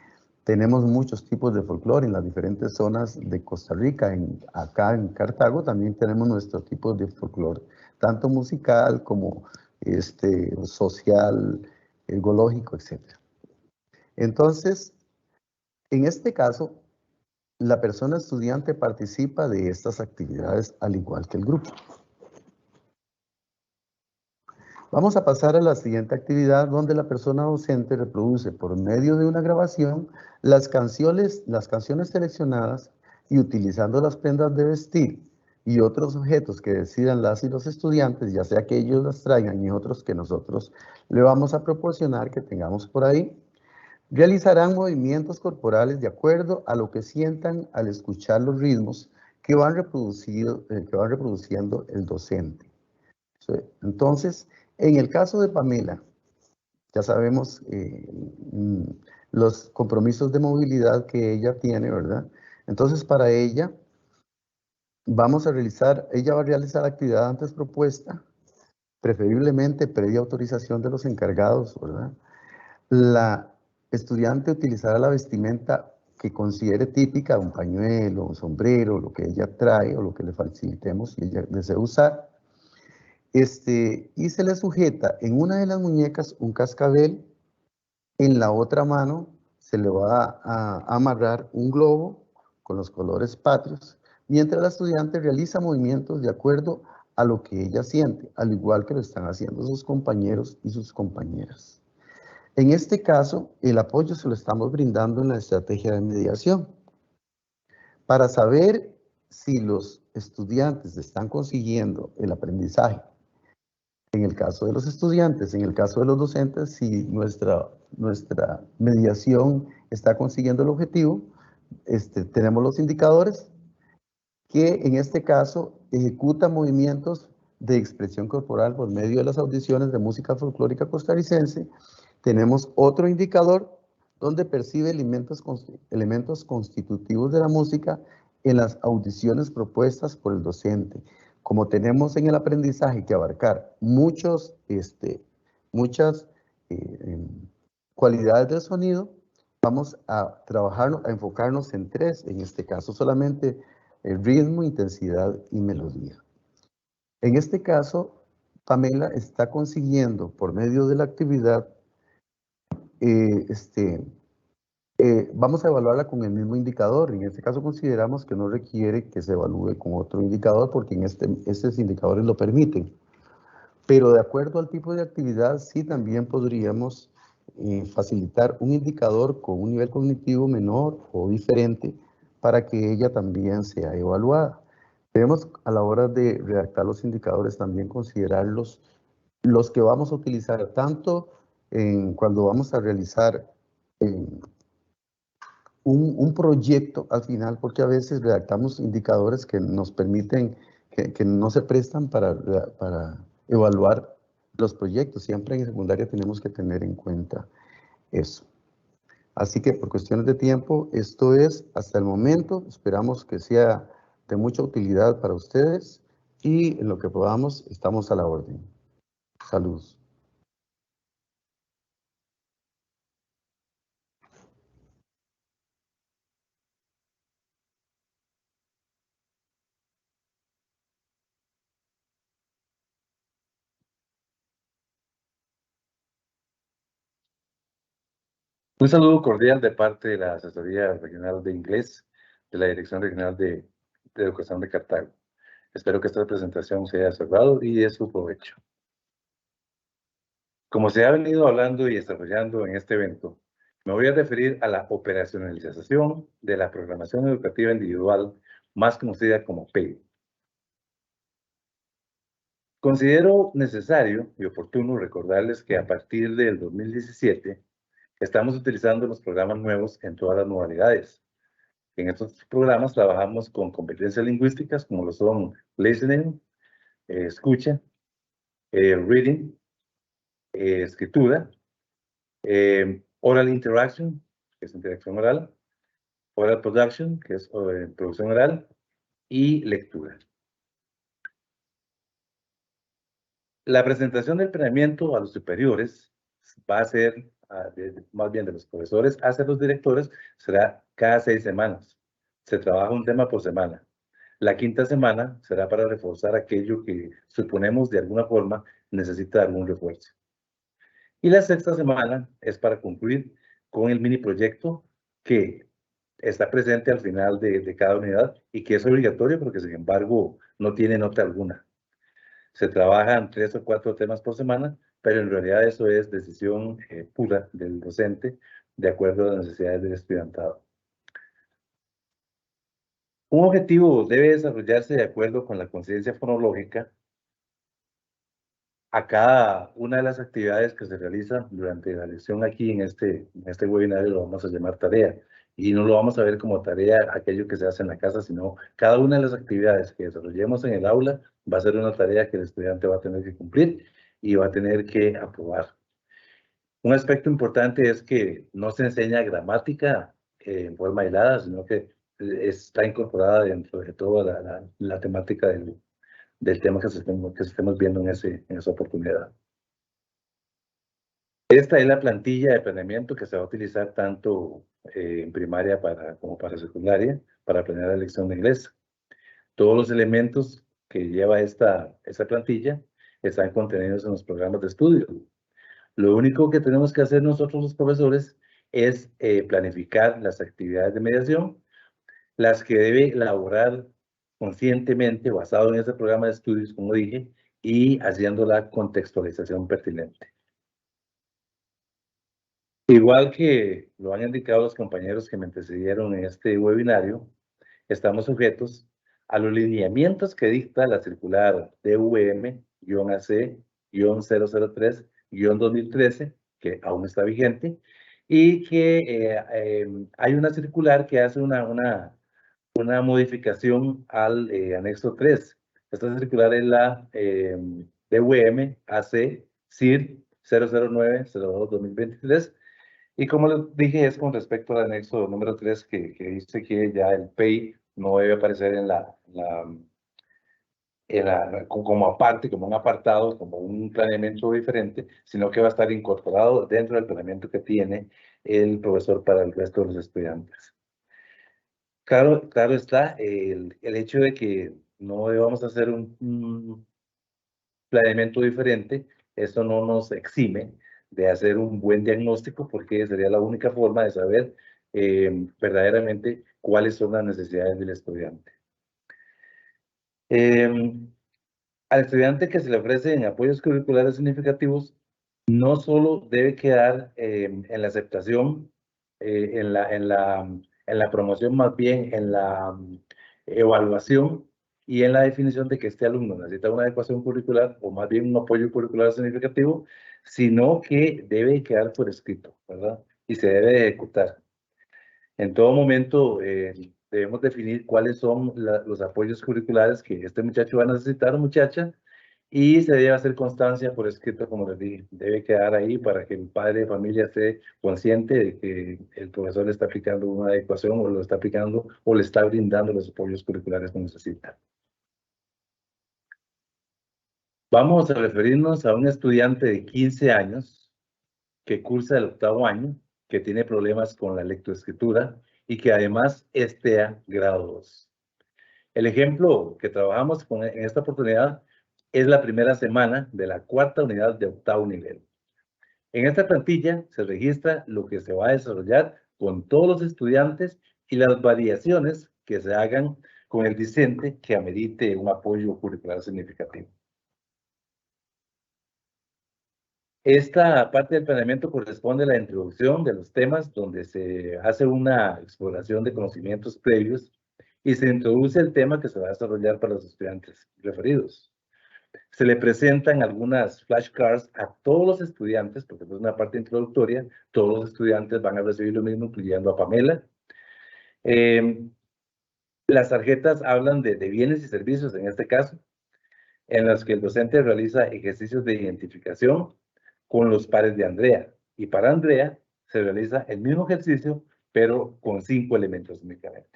tenemos muchos tipos de folclore en las diferentes zonas de Costa Rica. Acá en Cartago también tenemos nuestros tipos de folclore, tanto musical como social, ergológico, etc. Entonces, en este caso, la persona estudiante participa de estas actividades al igual que el grupo. Vamos a pasar a la siguiente actividad donde la persona docente reproduce por medio de una grabación las canciones seleccionadas y utilizando las prendas de vestir y otros objetos que decidan las y los estudiantes, ya sea que ellos las traigan y otros que nosotros le vamos a proporcionar que tengamos por ahí, realizarán movimientos corporales de acuerdo a lo que sientan al escuchar los ritmos que van reproduciendo el docente. Entonces, en el caso de Pamela, ya sabemos los compromisos de movilidad que ella tiene, ¿verdad? Entonces, para ella, ella va a realizar la actividad antes propuesta, preferiblemente previa autorización de los encargados, ¿verdad? La estudiante utilizará la vestimenta que considere típica, un pañuelo, un sombrero, lo que ella trae o lo que le facilitemos si ella desea usar. Y se le sujeta en una de las muñecas un cascabel, en la otra mano se le va a amarrar un globo con los colores patrios, mientras la estudiante realiza movimientos de acuerdo a lo que ella siente, al igual que lo están haciendo sus compañeros y sus compañeras. En este caso, el apoyo se lo estamos brindando en la estrategia de mediación. Para saber si los estudiantes están consiguiendo el aprendizaje, en el caso de los estudiantes, en el caso de los docentes, si nuestra mediación está consiguiendo el objetivo, tenemos los indicadores que en este caso ejecutan movimientos de expresión corporal por medio de las audiciones de música folclórica costarricense. Tenemos otro indicador donde percibe elementos constitutivos de la música en las audiciones propuestas por el docente. Como tenemos en el aprendizaje que abarcar muchas cualidades del sonido, vamos a trabajar, a enfocarnos en tres, en este caso solamente el ritmo, intensidad y melodía. En este caso, Pamela está consiguiendo por medio de la actividad, vamos a evaluarla con el mismo indicador. En este caso consideramos que no requiere que se evalúe con otro indicador porque en estos indicadores lo permiten. Pero de acuerdo al tipo de actividad, sí también podríamos facilitar un indicador con un nivel cognitivo menor o diferente para que ella también sea evaluada. Debemos a la hora de redactar los indicadores también considerar los que vamos a utilizar tanto cuando vamos a realizar un proyecto al final, porque a veces redactamos indicadores que nos permiten, que no se prestan para evaluar los proyectos. Siempre en secundaria tenemos que tener en cuenta eso. Así que por cuestiones de tiempo, esto es hasta el momento. Esperamos que sea de mucha utilidad para ustedes y en lo que podamos estamos a la orden. Saludos. Un saludo cordial de parte de la Asesoría Regional de Inglés de la Dirección Regional de Educación de Cartago. Espero que esta presentación sea observado y de su provecho. Como se ha venido hablando y desarrollando en este evento, me voy a referir a la operacionalización de la programación educativa individual, más conocida como PEI. Considero necesario y oportuno recordarles que a partir del 2017 estamos utilizando los programas nuevos en todas las modalidades. En estos programas trabajamos con competencias lingüísticas como lo son listening, escucha, reading, escritura, oral interaction, que es interacción oral, oral production, que es producción oral, y lectura. La presentación del planeamiento a los superiores va a ser, más bien de los profesores hacia los directores, será cada 6 semanas. Se trabaja un tema por semana. La quinta semana será para reforzar aquello que suponemos de alguna forma necesita algún refuerzo. Y la sexta semana es para concluir con el mini proyecto que está presente al final de cada unidad y que es obligatorio porque, sin embargo, no tiene nota alguna. Se trabajan 3 o 4 temas por semana, pero en realidad eso es decisión pura del docente de acuerdo a las necesidades del estudiantado. Un objetivo debe desarrollarse de acuerdo con la conciencia fonológica a cada una de las actividades que se realizan durante la lección. Aquí en este webinario lo vamos a llamar tarea, y no lo vamos a ver como tarea aquello que se hace en la casa, sino cada una de las actividades que desarrollemos en el aula va a ser una tarea que el estudiante va a tener que cumplir y va a tener que aprobar. Un aspecto importante es que no se enseña gramática en forma aislada, sino que está incorporada dentro de toda la temática del tema que estemos viendo en esa oportunidad. Esta es la plantilla de planeamiento que se va a utilizar tanto en primaria como para secundaria para planear la lección de inglés. Todos los elementos que lleva esta plantilla están contenidos en los programas de estudio. Lo único que tenemos que hacer nosotros los profesores es planificar las actividades de mediación, las que debe elaborar conscientemente basado en ese programa de estudios, como dije, y haciendo la contextualización pertinente. Igual que lo han indicado los compañeros que me antecedieron en este webinario, estamos sujetos a los lineamientos que dicta la circular DVM-AC-003-2013, que aún está vigente, y que hay una circular que hace una modificación al anexo 3. Esta circular es la DVM-AC-CIR 009-02-2023, y como les dije, es con respecto al anexo número 3 que dice que ya el PEI no debe aparecer como aparte, como un apartado, como un planeamiento diferente, sino que va a estar incorporado dentro del planeamiento que tiene el profesor para el resto de los estudiantes. Claro está el hecho de que no debamos hacer un planeamiento diferente. Esto no nos exime de hacer un buen diagnóstico, porque sería la única forma de saber verdaderamente cuáles son las necesidades del estudiante. Al estudiante que se le ofrecen apoyos curriculares significativos, no solo debe quedar en la aceptación, en la promoción, más bien en la evaluación y en la definición de que este alumno necesita una adecuación curricular o más bien un apoyo curricular significativo, sino que debe quedar por escrito, ¿verdad? Y se debe ejecutar. En todo momento debemos definir cuáles son los apoyos curriculares que este muchacho va a necesitar o muchacha, y se debe hacer constancia por escrito, como les dije. Debe quedar ahí para que el padre de familia esté consciente de que el profesor le está aplicando una adecuación o lo está aplicando o le está brindando los apoyos curriculares que necesita. Vamos a referirnos a un estudiante de 15 años que cursa el 8º año, que tiene problemas con la lectoescritura y que además estea grado 2. El ejemplo que trabajamos en esta oportunidad es la primera semana de la 4ª unidad de 8º nivel. En esta plantilla se registra lo que se va a desarrollar con todos los estudiantes y las variaciones que se hagan con el discente que amerite un apoyo curricular significativo. Esta parte del planeamiento corresponde a la introducción de los temas, donde se hace una exploración de conocimientos previos y se introduce el tema que se va a desarrollar para los estudiantes referidos. Se le presentan algunas flashcards a todos los estudiantes, porque es una parte introductoria. Todos los estudiantes van a recibir lo mismo, incluyendo a Pamela. Las tarjetas hablan de bienes y servicios, en este caso, en las que el docente realiza ejercicios de identificación con los pares de Andrea. Y para Andrea se realiza el mismo ejercicio, pero con 5 elementos únicamente.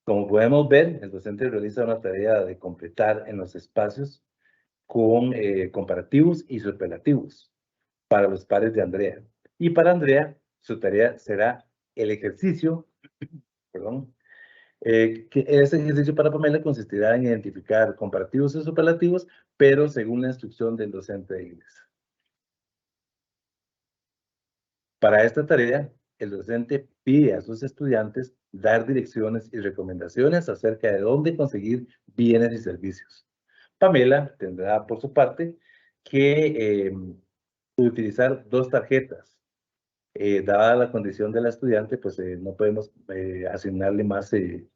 Como podemos ver, el docente realiza una tarea de completar en los espacios con comparativos y superlativos para los pares de Andrea. Y para Andrea, su tarea será el ejercicio, Que ese ejercicio para Pamela consistirá en identificar comparativos y superlativos, pero según la instrucción del docente de inglés. Para esta tarea, el docente pide a sus estudiantes dar direcciones y recomendaciones acerca de dónde conseguir bienes y servicios. Pamela tendrá, por su parte, que utilizar 2 tarjetas. Dada la condición de la estudiante, pues no podemos asignarle más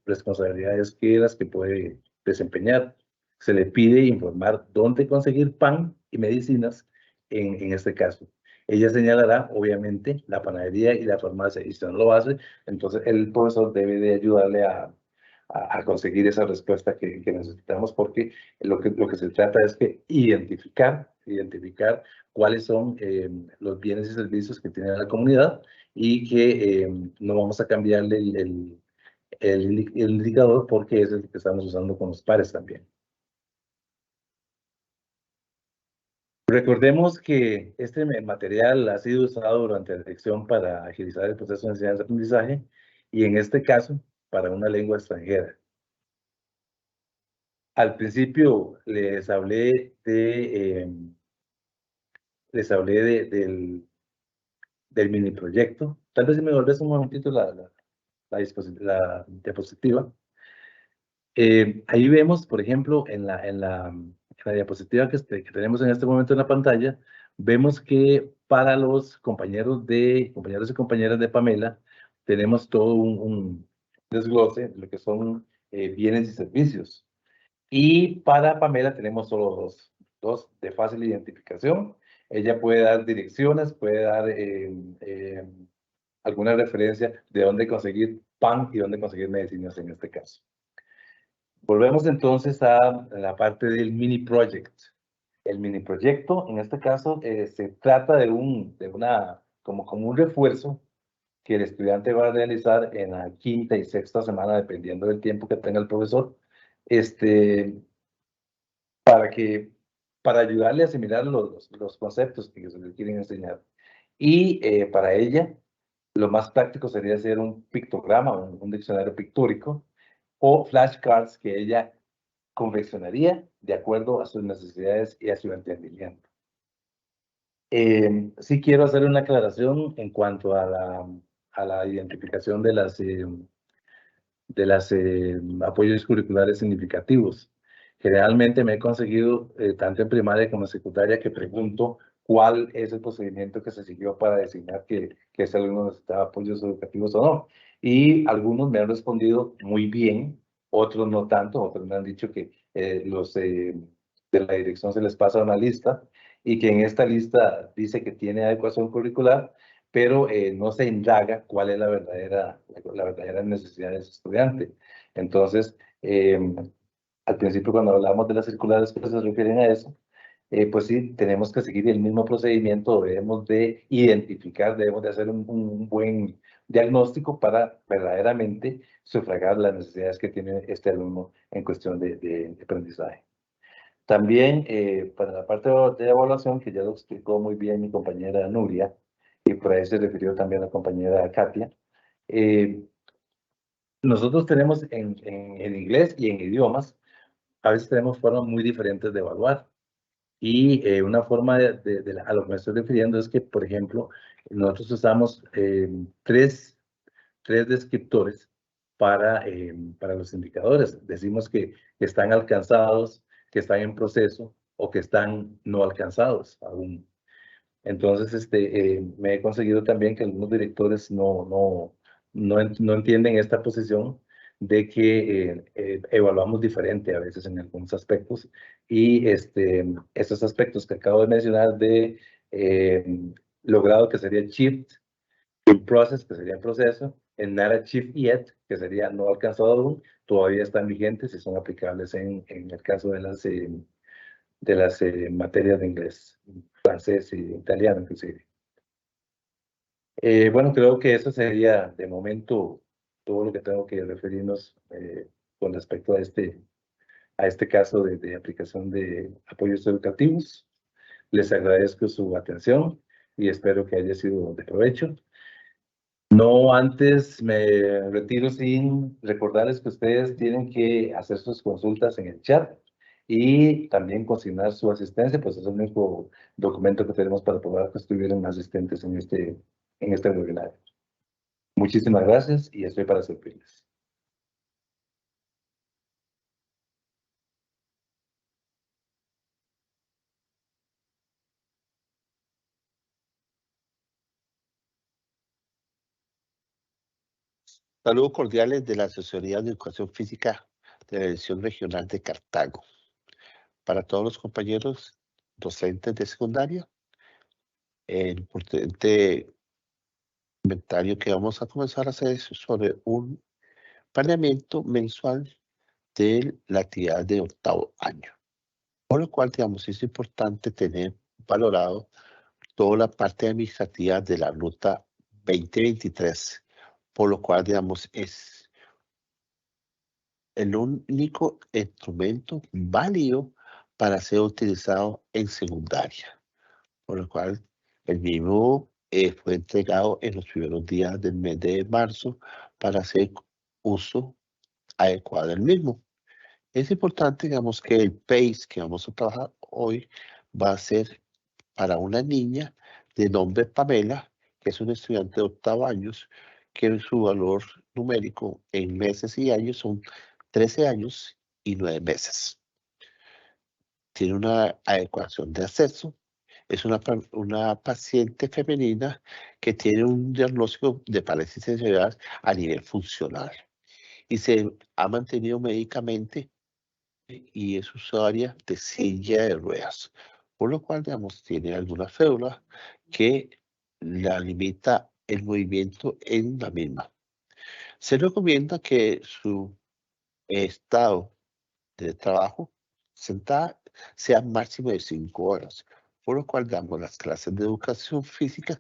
responsabilidades que las que puede desempeñar. Se le pide informar dónde conseguir pan y medicinas en este caso. Ella señalará, obviamente, la panadería y la farmacia, y si no lo hace, entonces el profesor debe de ayudarle a conseguir esa respuesta que necesitamos, porque lo que se trata es que identificar cuáles son los bienes y servicios que tiene la comunidad y que no vamos a cambiarle el indicador porque es el que estamos usando con los pares también. Recordemos que este material ha sido usado durante la lección para agilizar el proceso de enseñanza-aprendizaje y en este caso para una lengua extranjera. Al principio les hablé del mini proyecto. Tal vez si me volvés un momentito la diapositiva. Ahí vemos, por ejemplo, en la diapositiva que tenemos en este momento en la pantalla, vemos que para los compañeros y compañeras de Pamela, tenemos todo un desglose de lo que son bienes y servicios. Y para Pamela tenemos solo dos de fácil identificación. Ella puede dar direcciones, puede dar alguna referencia de dónde conseguir pan y dónde conseguir medicinas en este caso. Volvemos entonces a la parte del mini project. El mini proyecto, en este caso, se trata de como un refuerzo que el estudiante va a realizar en la 5ª y 6ª semana, dependiendo del tiempo que tenga el profesor, para ayudarle a asimilar los conceptos que se le quieren enseñar. Y para ella, lo más práctico sería hacer un pictograma, un diccionario pictórico, o flashcards que ella confeccionaría de acuerdo a sus necesidades y a su entendimiento. Sí quiero hacer una aclaración en cuanto a la identificación de las apoyos curriculares significativos. Generalmente me he conseguido, tanto en primaria como en secundaria, que pregunto cuál es el procedimiento que se siguió para designar que ese alumno necesitaba apoyos educativos o no. Y algunos me han respondido muy bien, otros no tanto, otros me han dicho que los de la dirección se les pasa una lista y que en esta lista dice que tiene adecuación curricular, pero no se indaga cuál es la verdadera necesidad de ese estudiante. Entonces, al principio cuando hablamos de las circulares que se refieren a eso, pues sí, tenemos que seguir el mismo procedimiento, debemos de identificar, debemos de hacer un buen diagnóstico para verdaderamente sufragar las necesidades que tiene este alumno en cuestión de aprendizaje. También para la parte de evaluación, que ya lo explicó muy bien mi compañera Nuria, y por ahí se refirió también la compañera Katia, nosotros tenemos en inglés y en idiomas, a veces tenemos formas muy diferentes de evaluar. Y una forma a lo que me estoy refiriendo es que, por ejemplo, nosotros usamos 3 descriptores para los indicadores. Decimos que están alcanzados, que están en proceso o que están no alcanzados aún. Entonces, me he conseguido también que algunos directores no entienden esta posición de que evaluamos diferente a veces en algunos aspectos y estos aspectos que acabo de mencionar de logrado, que sería achieved, in process, que sería en proceso, en not achieved yet, que sería no alcanzado aún, todavía están vigentes y son aplicables en el caso de las materias de inglés, francés y italiano inclusive. Bueno, creo que eso sería de momento todo lo que tengo que referirnos con respecto a este caso de aplicación de apoyos educativos. Les agradezco su atención y espero que haya sido de provecho. No, antes me retiro sin recordarles que ustedes tienen que hacer sus consultas en el chat y también consignar su asistencia, pues es el único documento que tenemos para probar que estuvieron asistentes en este webinario. Muchísimas gracias y estoy para servirles. Saludos cordiales de la Asesoría de Educación Física de la Dirección Regional de Cartago. Para todos los compañeros docentes de secundaria, el importante comentario que vamos a comenzar a hacer es sobre un planeamiento mensual de la actividad de octavo año. Por lo cual, digamos, es importante tener valorado toda la parte administrativa de la ruta 2023, por lo cual, digamos, es el único instrumento válido para ser utilizado en secundaria, por lo cual el mismo fue entregado en los primeros días del mes de marzo para hacer uso adecuado del mismo. Es importante, digamos, que el PACE que vamos a trabajar hoy va a ser para una niña de nombre Pamela, que es un estudiante de octavo años, que su valor numérico en meses y años son 13 años y 9 meses. Tiene una adecuación de acceso. Es una paciente femenina que tiene un diagnóstico de parálisis cerebral a nivel funcional y se ha mantenido médicamente y es usuaria de silla de ruedas, por lo cual, digamos, tiene alguna cédula que la limita el movimiento en la misma. Se recomienda que su estado de trabajo sentada sea máximo de 5 horas, por lo cual, digamos, las clases de educación física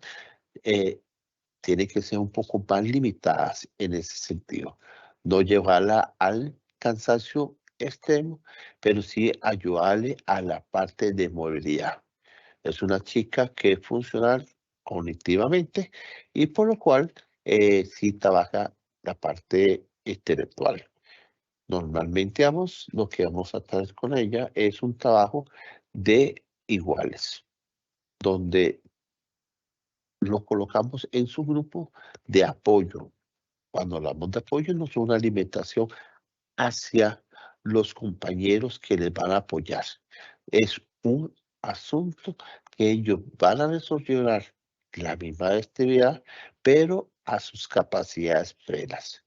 tienen que ser un poco más limitadas en ese sentido. No llevarla al cansancio extremo, pero sí ayudarle a la parte de movilidad. Es una chica que es funcional cognitivamente y por lo cual sí trabaja la parte intelectual. Normalmente lo que vamos a hacer con ella es un trabajo de iguales, donde lo colocamos en su grupo de apoyo. Cuando hablamos de apoyo, no es una alimentación hacia los compañeros que les van a apoyar. Es un asunto que ellos van a resolver la misma actividad, pero a sus capacidades plenas.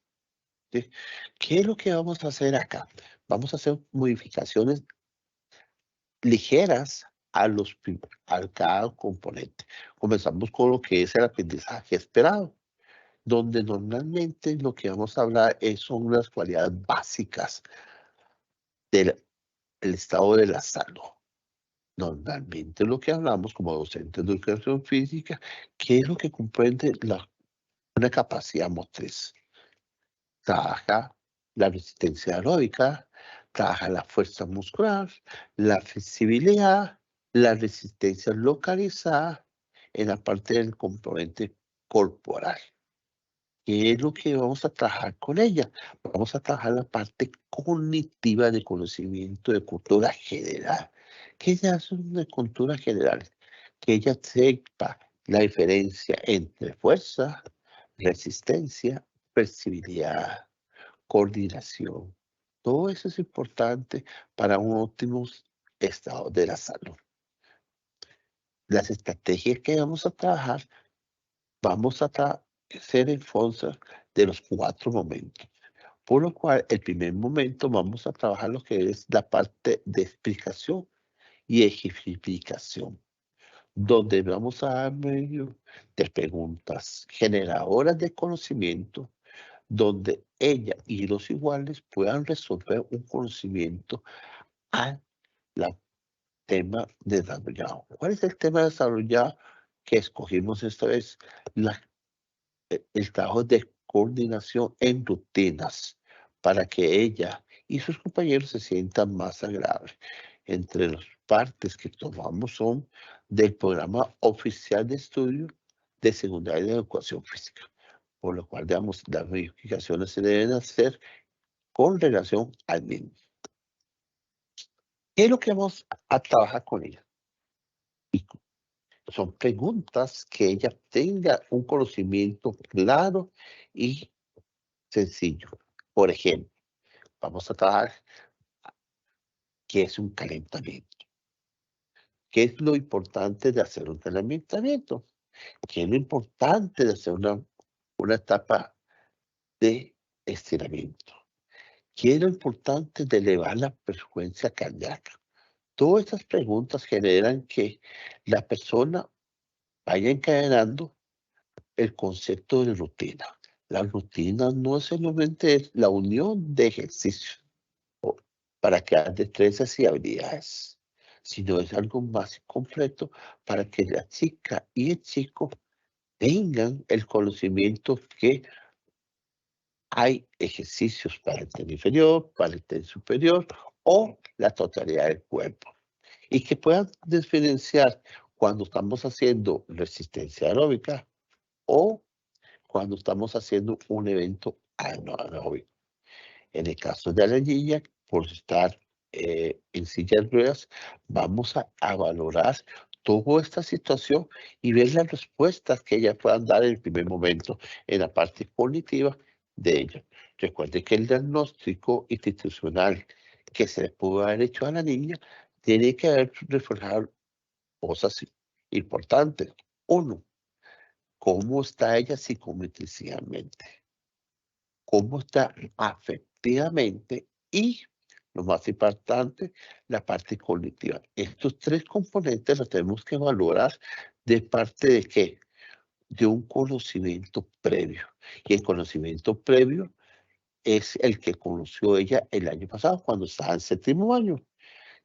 ¿Sí? ¿Qué es lo que vamos a hacer acá? Vamos a hacer modificaciones ligeras a cada componente. Comenzamos con lo que es el aprendizaje esperado, donde normalmente lo que vamos a hablar son las cualidades básicas del estado de la salud. Normalmente lo que hablamos como docentes de educación física, ¿qué es lo que comprende una capacidad motriz? Trabaja la resistencia aeróbica, trabaja la fuerza muscular, la flexibilidad, la resistencia localizada en la parte del componente corporal. ¿Qué es lo que vamos a trabajar con ella? Vamos a trabajar la parte cognitiva de conocimiento de cultura general. ¿Qué es una cultura general? Que ella sepa la diferencia entre fuerza, resistencia, flexibilidad, coordinación. Todo eso es importante para un óptimo estado de la salud. Las estrategias que vamos a trabajar, vamos a hacer en función de los 4 momentos. Por lo cual, el primer momento vamos a trabajar lo que es la parte de explicación y ejemplificación, donde vamos a dar medio de preguntas generadoras de conocimiento, donde ella y los iguales puedan resolver un conocimiento al tema desarrollado. ¿Cuál es el tema desarrollado que escogimos esta vez? El trabajo de coordinación en rutinas para que ella y sus compañeros se sientan más agradables. Entre las partes que tomamos son del programa oficial de estudio de secundaria de educación física. por lo cual, digamos, las modificaciones se deben hacer con relación al niño. ¿Qué es lo que vamos a trabajar con ella? Y son preguntas que ella tenga un conocimiento claro y sencillo. Por ejemplo, vamos a trabajar qué es un calentamiento. ¿Qué es lo importante de hacer un calentamiento? ¿Qué es lo importante de hacer una etapa de estiramiento? ¿Qué es lo importante de elevar la frecuencia cardíaca? Todas estas preguntas generan que la persona vaya encadenando el concepto de rutina. La rutina no solamente es la unión de ejercicios para crear destrezas y habilidades, sino es algo más completo para que la chica y el chico tengan el conocimiento que hay ejercicios para el tren inferior, para el tren superior o la totalidad del cuerpo. Y que puedan diferenciar cuando estamos haciendo resistencia aeróbica o cuando estamos haciendo un evento anaeróbico. En el caso de la niña, por estar en silla de ruedas, vamos a valorar toda esta situación y ver las respuestas que ellas puedan dar en el primer momento en la parte cognitiva de ella. Recuerde que el diagnóstico institucional que se le pudo haber hecho a la niña tiene que haber reflejado cosas importantes. Uno, ¿cómo está ella psicomotricidamente? ¿Cómo está afectivamente? Y, lo más importante, la parte cognitiva. Estos tres componentes los tenemos que valorar de parte de qué? De un conocimiento previo. Y el conocimiento previo es el que conoció ella el año pasado, cuando estaba en séptimo año.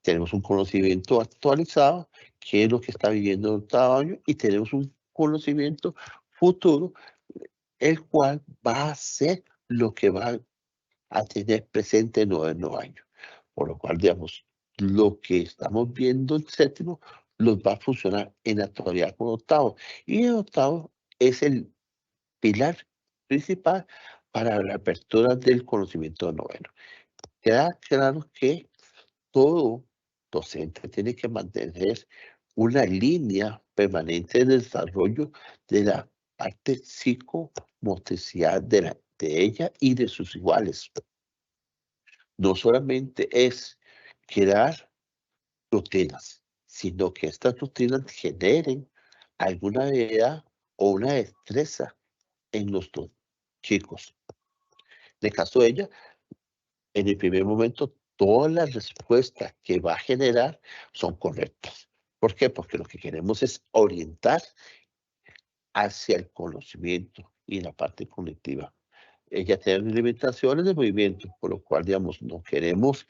Tenemos un conocimiento actualizado, qué es lo que está viviendo en octavo año, y tenemos un conocimiento futuro, el cual va a ser lo que va a tener presente en noveno año. Por lo cual, digamos, lo que estamos viendo en séptimo los va a funcionar en la actualidad con octavo. Y el octavo es el pilar principal para la apertura del conocimiento de noveno. Queda claro que todo docente tiene que mantener una línea permanente de desarrollo de la parte psicomotricidad de ella y de sus iguales. No solamente es crear rutinas, sino que estas rutinas generen alguna habilidad o una destreza en los dos chicos. En el caso de ella, en el primer momento, todas las respuestas que va a generar son correctas. ¿Por qué? Porque lo que queremos es orientar hacia el conocimiento y la parte cognitiva. Ella tiene limitaciones de movimiento, por lo cual, digamos, no queremos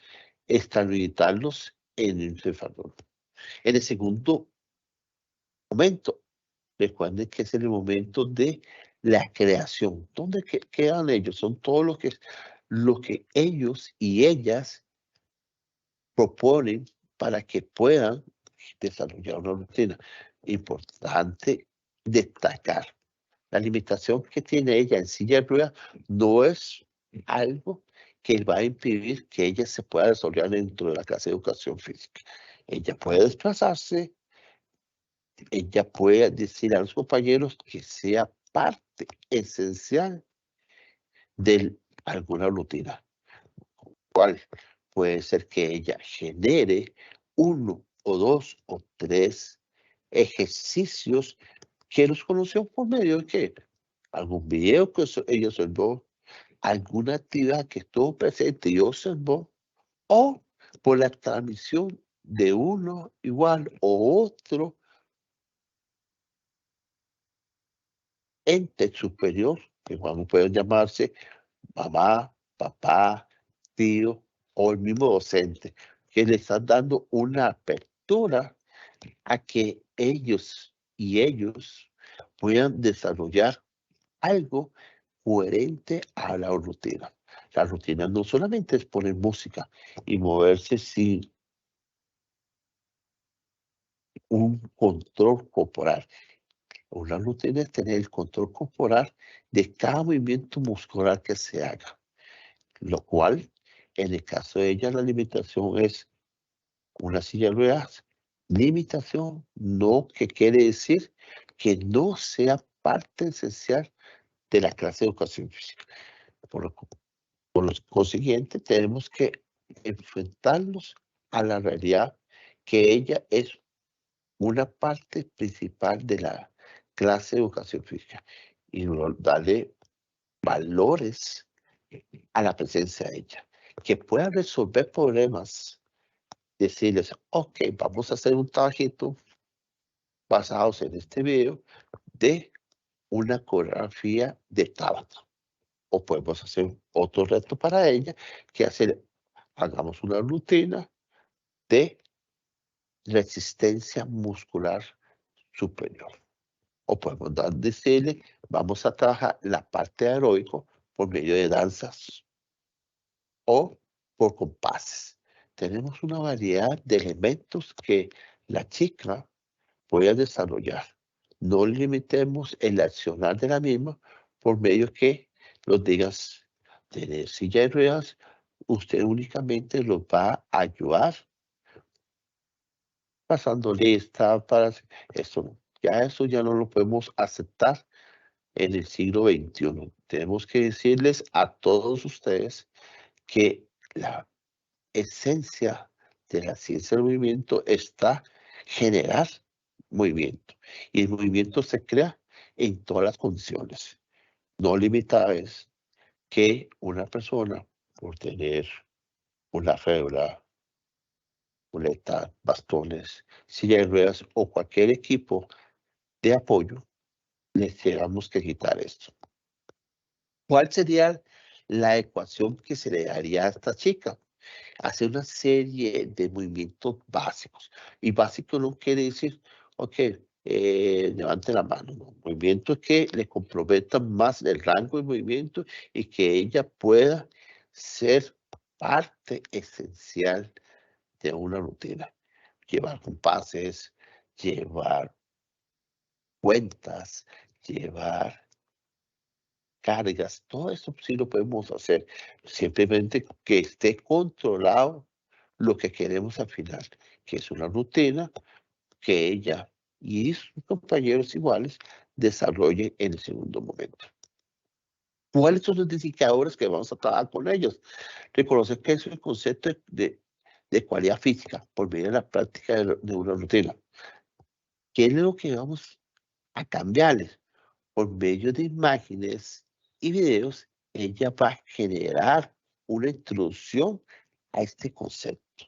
estabilizarlos en el cefalón. En el segundo momento, recuerden que es el momento de la creación. ¿Dónde quedan ellos? Son todo lo que ellos y ellas proponen para que puedan desarrollar una rutina. Importante destacar. La limitación que tiene ella en silla de ruedas no es algo que va a impedir que ella se pueda desarrollar dentro de la clase de educación física. Ella puede desplazarse, ella puede decir a los compañeros que sea parte esencial de alguna rutina. ¿Cuál? Puede ser que ella genere 1 o 2 o 3 ejercicios que los conoció por medio de qué? Algún video que ella observó, alguna actividad que estuvo presente y observó, o por la transmisión de uno igual o otro ente superior, que cuando pueden llamarse mamá, papá, tío o el mismo docente, que le están dando una apertura a que ellos y ellos puedan desarrollar algo coherente a la rutina. La rutina no solamente es poner música y moverse sin un control corporal. Una rutina es tener el control corporal de cada movimiento muscular que se haga, lo cual, en el caso de ella, la limitación es una silla de ruedas. Limitación no que quiere decir que no sea parte esencial de la clase de educación física. Por lo consiguiente, tenemos que enfrentarnos a la realidad que ella es una parte principal de la clase de educación física y darle valores a la presencia de ella, que pueda resolver problemas, decirles, ok, vamos a hacer un trabajito basados en este video de una coreografía de Tabata. O podemos hacer otro reto para ella, que hagamos una rutina de resistencia muscular superior. O podemos decirle, vamos a trabajar la parte aeróbico por medio de danzas o por compases. Tenemos una variedad de elementos que la chica puede desarrollar. No limitemos el accionar de la misma por medio que los digas tener silla de ruedas, usted únicamente los va a ayudar pasando lista para eso. Eso ya no lo podemos aceptar en el siglo XXI. Tenemos que decirles a todos ustedes que la esencia de la ciencia del movimiento está generar movimiento. Y el movimiento se crea en todas las condiciones, no limitadas que una persona por tener una febra, muleta, bastones, silla de ruedas o cualquier equipo de apoyo, les tenemos que quitar esto. ¿Cuál sería la ecuación que se le daría a esta chica? Hacer una serie de movimientos básicos. Y básico no quiere decir, ok, levante la mano. No. Movimientos que le comprometan más el rango de movimiento y que ella pueda ser parte esencial de una rutina. Llevar compases, llevar cuentas, llevar cargas, todo eso sí lo podemos hacer, simplemente que esté controlado lo que queremos al final, que es una rutina que ella y sus compañeros iguales desarrollen en el segundo momento. ¿Cuáles son los indicadores que vamos a trabajar con ellos? Reconocer que es el concepto de cualidad física por medio de la práctica de una rutina. ¿Qué es lo que vamos a cambiarles? Por medio de imágenes y videos, ella va a generar una introducción a este concepto,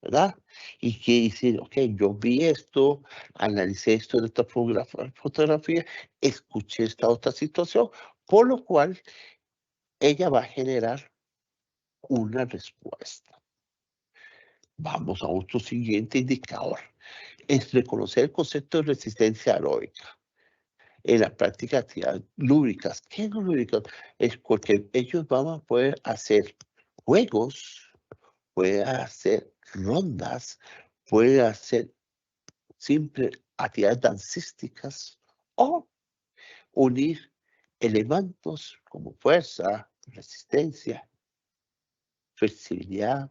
¿verdad? Y que dice, ok, yo vi esto, analicé esto de esta fotografía, escuché esta otra situación, por lo cual ella va a generar una respuesta. Vamos a otro siguiente indicador. Es reconocer el concepto de resistencia aeróbica en la práctica de actividades lúdicas. ¿Qué es lo lúdicas? Es porque ellos van a poder hacer juegos, pueden hacer rondas, pueden hacer simples actividades dancísticas o unir elementos como fuerza, resistencia, flexibilidad,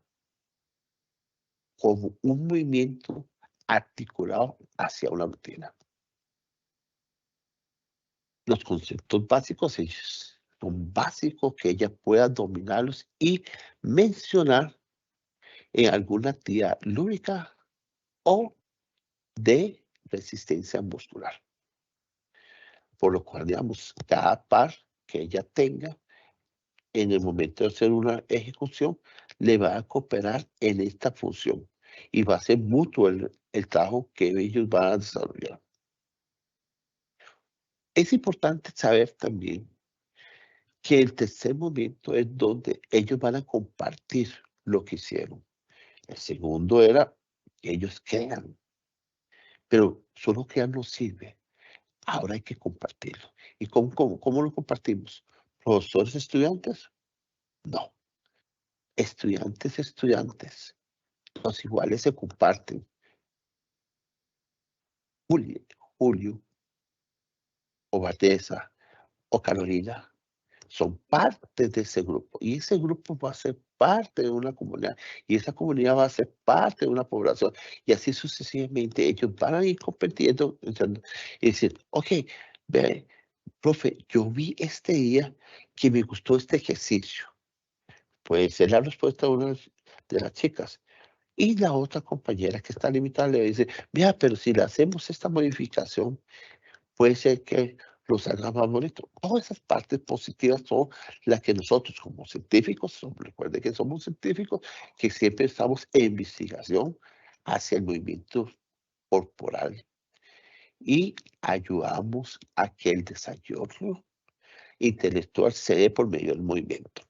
como un movimiento articulado hacia una rutina. Los conceptos básicos son básicos que ella pueda dominarlos y mencionar en alguna actividad lúdica o de resistencia muscular. Por lo cual, digamos, cada par que ella tenga en el momento de hacer una ejecución le va a cooperar en esta función y va a ser mutuo el trabajo que ellos van a desarrollar. Es importante saber también que el tercer momento es donde ellos van a compartir lo que hicieron. El segundo era que ellos crean, pero solo crear no sirve. Ahora hay que compartirlo. ¿Y cómo lo compartimos? ¿Profesores, estudiantes? No. Estudiantes. Los iguales se comparten. Julio o Vanessa, o Carolina, son parte de ese grupo. Y ese grupo va a ser parte de una comunidad. Y esa comunidad va a ser parte de una población. Y así sucesivamente ellos van a ir compitiendo y decir, ok, ve, profe, yo vi este día que me gustó este ejercicio. Puede ser la respuesta de una de las chicas. Y la otra compañera que está limitada le dice, vea, pero si le hacemos esta modificación, puede ser que los haga más bonito. Todas esas partes positivas son las que nosotros como científicos, recuerden que somos científicos, que siempre estamos en investigación hacia el movimiento corporal y ayudamos a que el desarrollo intelectual se dé por medio del movimiento.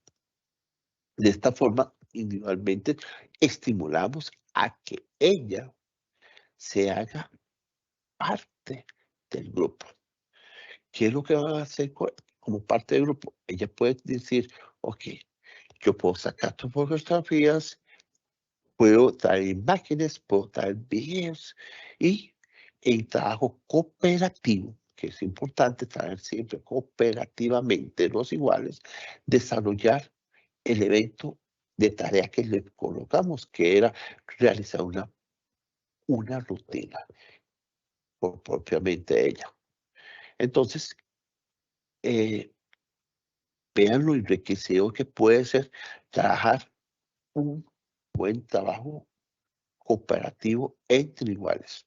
De esta forma, individualmente, estimulamos a que ella se haga parte del grupo. ¿Qué es lo que va a hacer como parte del grupo? Ella puede decir, ok, yo puedo sacar tus fotografías, puedo traer imágenes, puedo traer videos y en trabajo cooperativo, que es importante traer siempre cooperativamente los iguales, desarrollar el evento de tarea que le colocamos, que era realizar una rutina por propiamente ella. Entonces, vean lo enriquecedor que puede ser trabajar un buen trabajo cooperativo entre iguales.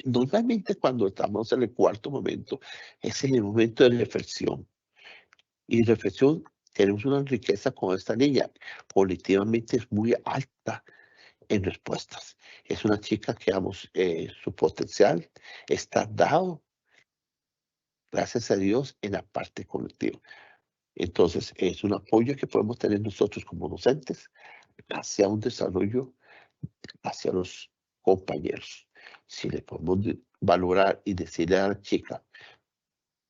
Normalmente cuando estamos en el cuarto momento, es en el momento de reflexión. Y reflexión, tenemos una riqueza con esta niña. Cognitivamente es muy alta en respuestas. Es una chica que, su potencial está dado, gracias a Dios, en la parte cognitiva. Entonces, es un apoyo que podemos tener nosotros como docentes hacia un desarrollo hacia los compañeros. Si le podemos valorar y decirle a la chica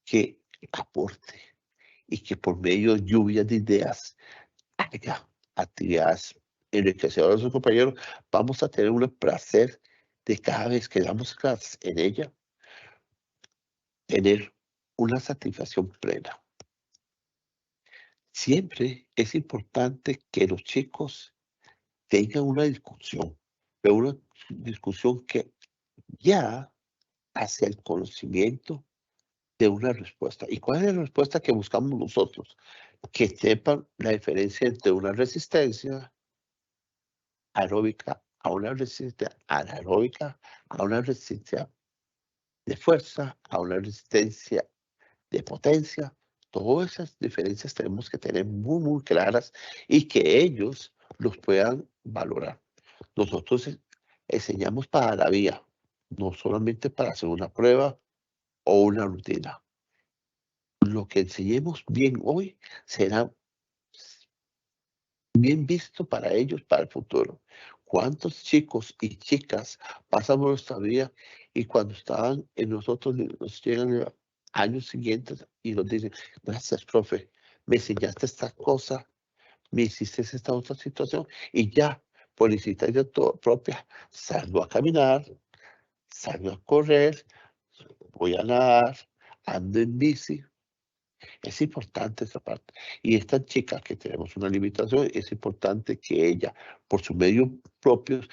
que aporte y que por medio de lluvias de ideas haga actividades enriquecedoras a sus compañeros, vamos a tener un placer de cada vez que damos clases en ella, tener una satisfacción plena. Siempre es importante que los chicos tengan una discusión, pero una discusión que ya hacia el conocimiento de una respuesta. ¿Y cuál es la respuesta que buscamos nosotros? Que sepan la diferencia entre una resistencia aeróbica a una resistencia anaeróbica, a una resistencia de fuerza, a una resistencia de potencia. Todas esas diferencias tenemos que tener muy, muy claras y que ellos los puedan valorar. Nosotros enseñamos para la vía, no solamente para hacer una prueba o una rutina. Lo que enseñemos bien hoy será bien visto para ellos para el futuro. ¿Cuántos chicos y chicas pasan por nuestra vida y cuando estaban en nosotros nos llegan años siguientes y nos dicen, gracias, profe, me enseñaste esta cosa, me hiciste esta otra situación y ya, por iniciativa propia, salgo a caminar, salgo a correr, voy a nadar, ando en bici. Es importante esa parte. Y esta chica que tenemos una limitación, es importante que ella, por sus medios propios,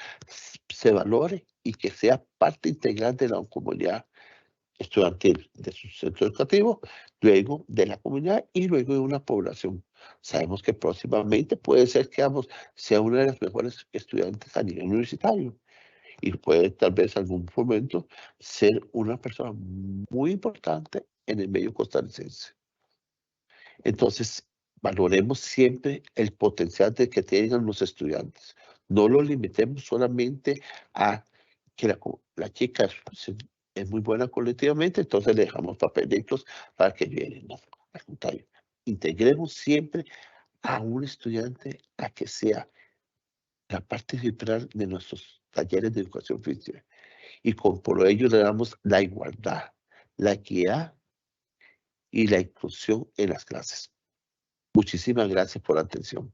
se valore y que sea parte integral de la comunidad estudiantil, de su centro educativo, luego de la comunidad y luego de una población. Sabemos que próximamente puede ser que sea una de las mejores estudiantes a nivel universitario y puede tal vez algún momento ser una persona muy importante en el medio costarricense. Entonces, valoremos siempre el potencial de que tengan los estudiantes. No lo limitemos solamente a que la chica es muy buena colectivamente, entonces le dejamos papelitos para que lleguen. No, al contrario, integremos siempre a un estudiante a que sea la parte central de nuestros talleres de educación física. Y por ello le damos la igualdad, la equidad y la inclusión en las clases. Muchísimas gracias por la atención.